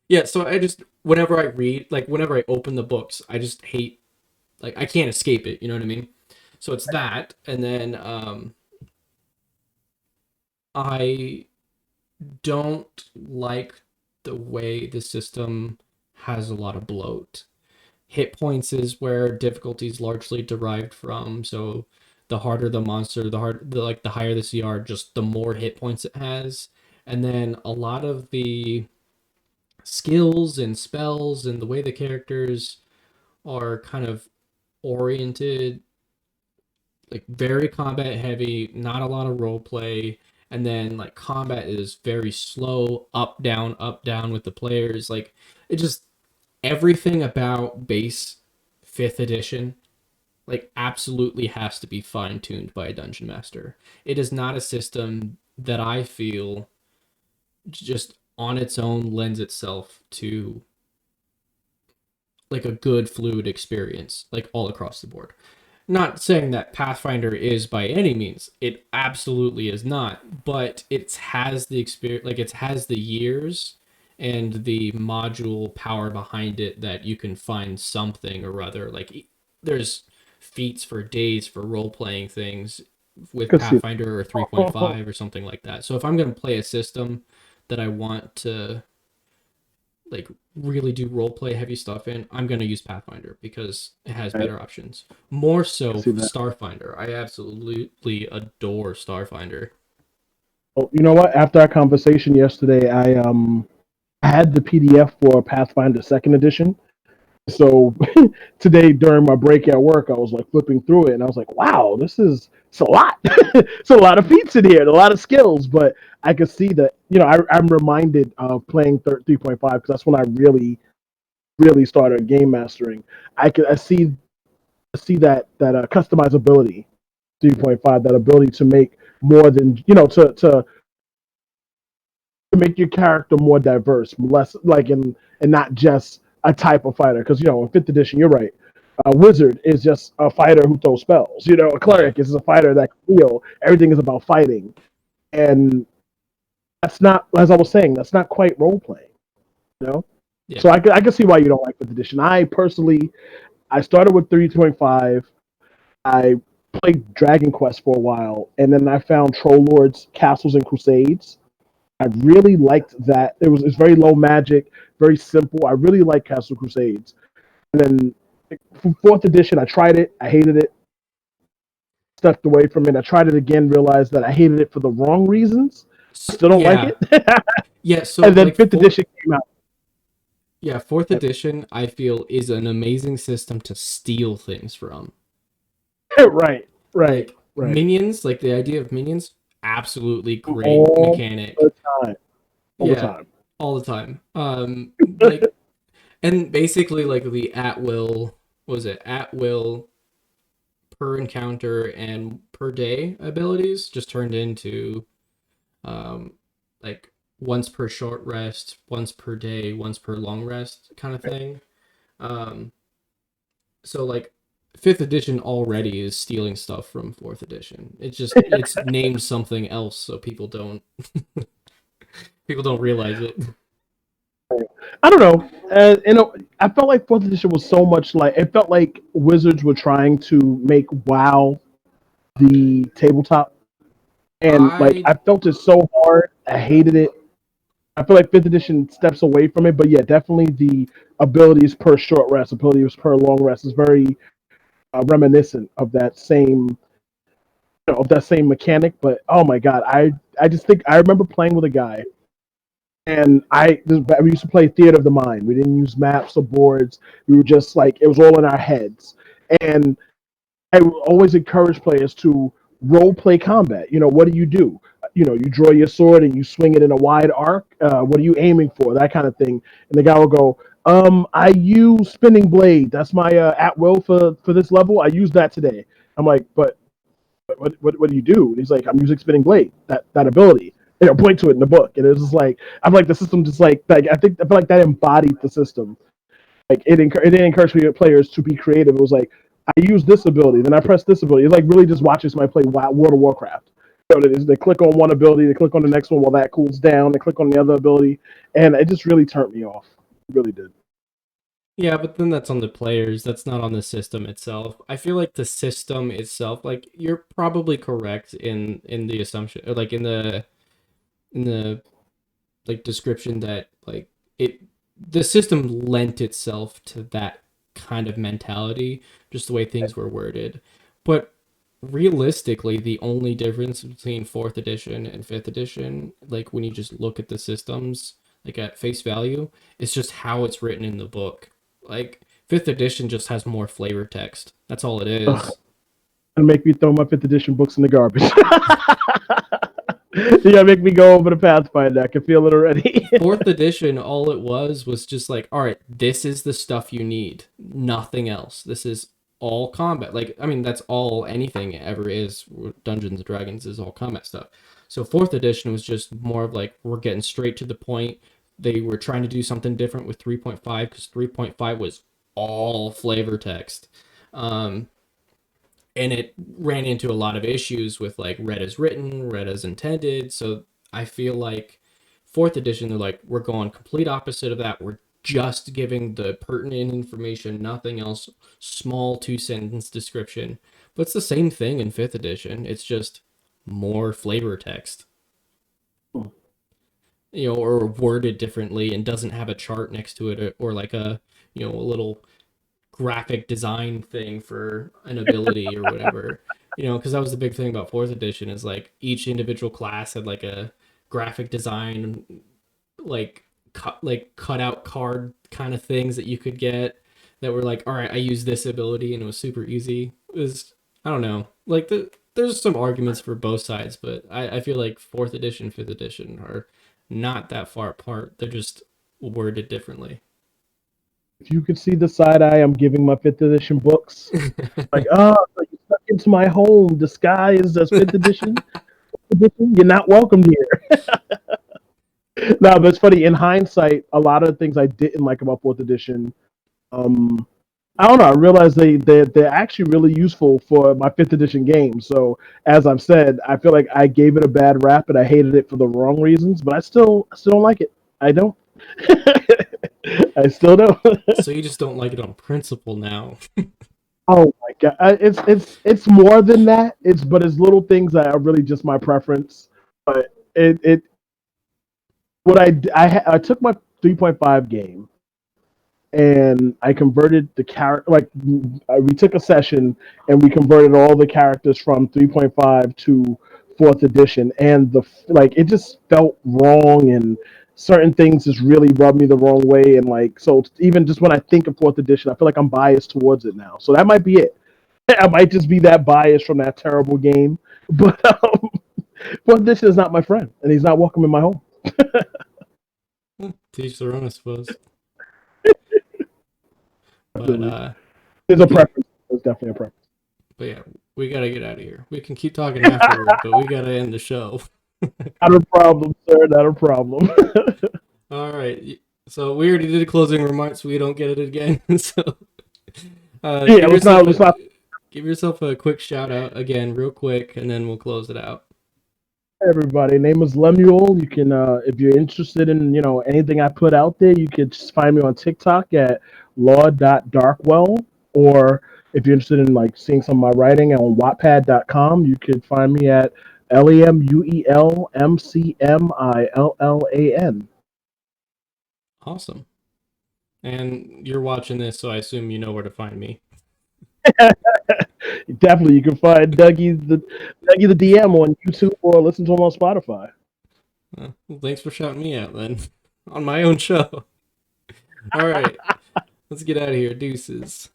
yeah. So I just whenever I read, like whenever I open the books, I just hate like I can't escape it. You know what I mean? So it's that, and then I don't like the way the system has a lot of bloat. Hit points is where difficulty is largely derived from. So the harder the monster, the higher the CR, just the more hit points it has. And then a lot of the skills and spells and the way the characters are kind of oriented, like very combat heavy, not a lot of role play. And then like combat is very slow, up down with the players. Like it just everything about base fifth edition like absolutely has to be fine tuned by a dungeon master. It is not a system that I feel just on its own lends itself to like a good fluid experience like all across the board. Not saying that Pathfinder is by any means. It absolutely is not, but it has the experience, like it has the years and the module power behind it that you can find something or other. Like there's feats for days for role playing things with Cause see, Pathfinder or 3.5 or something like that. So if I'm going to play a system that I want to like really do role play heavy stuff in, I'm gonna use Pathfinder because it has I better options. More can so see that. Starfinder. I absolutely adore Starfinder. Oh, you know what? After our conversation yesterday, I had the PDF for Pathfinder Second Edition. So today during my break at work, I was like flipping through it, and I was like, "Wow, it's a lot. It's a lot of feats in here, and a lot of skills." But I could see that, I'm reminded of playing 3.5 because that's when I really started game mastering. I see that customizability 3.5, that ability to make more than to make your character more diverse, less like in and not just a type of fighter. Because in fifth edition, you're right. A wizard is just a fighter who throws spells. A Yeah, cleric is a fighter that can heal. Everything is about fighting, and that's not, as I was saying, that's not quite role playing. You know, yeah. so I can see why you don't like fifth edition. I started with 3.5. I played Dragon Quest for a while, and then I found Troll Lords, Castles, and Crusades. I really liked that. It's very low magic, very simple. I really like Castle Crusades. And then from fourth edition, I tried it. I hated it. Stepped away from it. I tried it again. Realized that I hated it for the wrong reasons. I still don't like Yeah, it. yeah. So And then like fifth edition came out. fourth edition, I feel is an amazing system to steal things from. Right, right, Like right. minions, like the idea of minions, absolutely great All mechanic. the time. All the Yeah, time. all the time. Like and basically like the at will was it at will per encounter and per day abilities just turned into um like once per short rest, once per day, once per long rest kind of thing. Um so like fifth edition already is stealing stuff from fourth edition. It's named something else so people don't realize it. I don't know. I felt like fourth edition was so much like it felt like Wizards were trying to make WoW the tabletop, and like I I felt it so hard. I hated it. I feel like fifth edition steps away from it, but yeah, definitely the abilities per short rest, abilities per long rest is very reminiscent of that same mechanic. But oh my god, I just think I remember playing with a guy, and we used to play theater of the mind. We didn't use maps or boards. We were just like it was all in our heads, and I always encourage players to role play combat. What do you do? You draw your sword and you swing it in a wide arc. What are you aiming for? That kind of thing. And the guy will go, I use spinning blade. That's my at will for this level. I use that today. I'm like, but what do you do? And he's like, I'm using spinning blade. That ability. And I'll point to it in the book. And it's just like I'm like the system just like I feel like that embodied the system. Like it didn't encourage players to be creative. It was like I use this ability, then I press this ability. It like really just watches my play World of Warcraft. They click on one ability, they click on the next one while that cools down, they click on the other ability, and it just really turned me off. It really did. Yeah, but then that's on the players. That's not on the system itself. I feel like the system itself, like you're probably correct in the assumption, or like in the in the like description that like it the system lent itself to that kind of mentality, just the way things were worded. But realistically, the only difference between fourth edition and fifth edition, like when you just look at the systems, like at face value, is just how it's written in the book. Like fifth edition just has more flavor text. That's all it Ugh, is. and make me throw my fifth edition books in the garbage. You gotta make me go over the Pathfinder. I can feel it already. Fourth edition, all it was just like, all right, this is the stuff you need, nothing else. This is all combat. Like, I mean, that's all anything ever is. Dungeons and Dragons is all combat stuff. So fourth edition was just more of like, we're getting straight to the point. They were trying to do something different with 3.5 because 3.5 was all flavor text. Um, and it ran into a lot of issues with like read as written, read as intended. So I feel like fourth edition, they're like, we're going complete opposite of that. We're just giving the pertinent information, nothing else, small 2 sentence description. But it's the same thing in fifth edition. It's just more flavor text, or worded differently and doesn't have a chart next to it or like a little graphic design thing for an ability or whatever. Because that was the big thing about fourth edition is like each individual class had like a graphic design, like cut out card kind of things that you could get that were like, all right, I use this ability and it was super easy. It was, I don't know, like there's some arguments for both sides, but I feel like fourth edition, fifth edition are not that far apart. They're just worded differently. If you could see the side eye I'm giving my fifth edition books, like, oh, so you stuck into my home disguised as fifth edition. You're not welcome here. No, but it's funny. In hindsight, a lot of the things I didn't like about fourth edition, um, I don't know. I realized they're actually really useful for my fifth edition game. So as I've said, I feel like I gave it a bad rap and I hated it for the wrong reasons, but I still don't like it. I don't. I still don't. So you just don't like it on principle now. Oh my god, it's more than that. It's little things that are really just my preference. But it what I took my 3.5 game and I converted the character, like we took a session and we converted all the characters from 3.5 to fourth edition, and the like it just felt wrong, and certain things just really rubbed me the wrong way, and like so even just when I think of fourth edition, I feel like I'm biased towards it now. So that might be it. I might just be that biased from that terrible game, but fourth edition is not my friend, and he's not welcome in my home. Teach their own, I suppose. But Absolutely, there's we a can. preference. There's definitely a preference. But yeah, we gotta get out of here. We can keep talking afterward, but we gotta end the show. Not a problem, sir. Not a problem. All right. So we already did closing remarks. So we don't get it again. So Yeah, let's not. Let's not. give yourself a quick shout out again, real quick, and then we'll close it out. Everybody, name is Lemuel. You can, if you're interested in, anything I put out there, you could just find me on TikTok at law.darkwell, or if you're interested in like seeing some of my writing on Wattpad.com, you could find me at LEMUELMCMILLAN. Awesome. And you're watching this, so I assume you know where to find me. Definitely, you can find Dougy the DM on YouTube or listen to him on Spotify. Well, thanks for shouting me out then on my own show. All right. Let's get out of here. Deuces.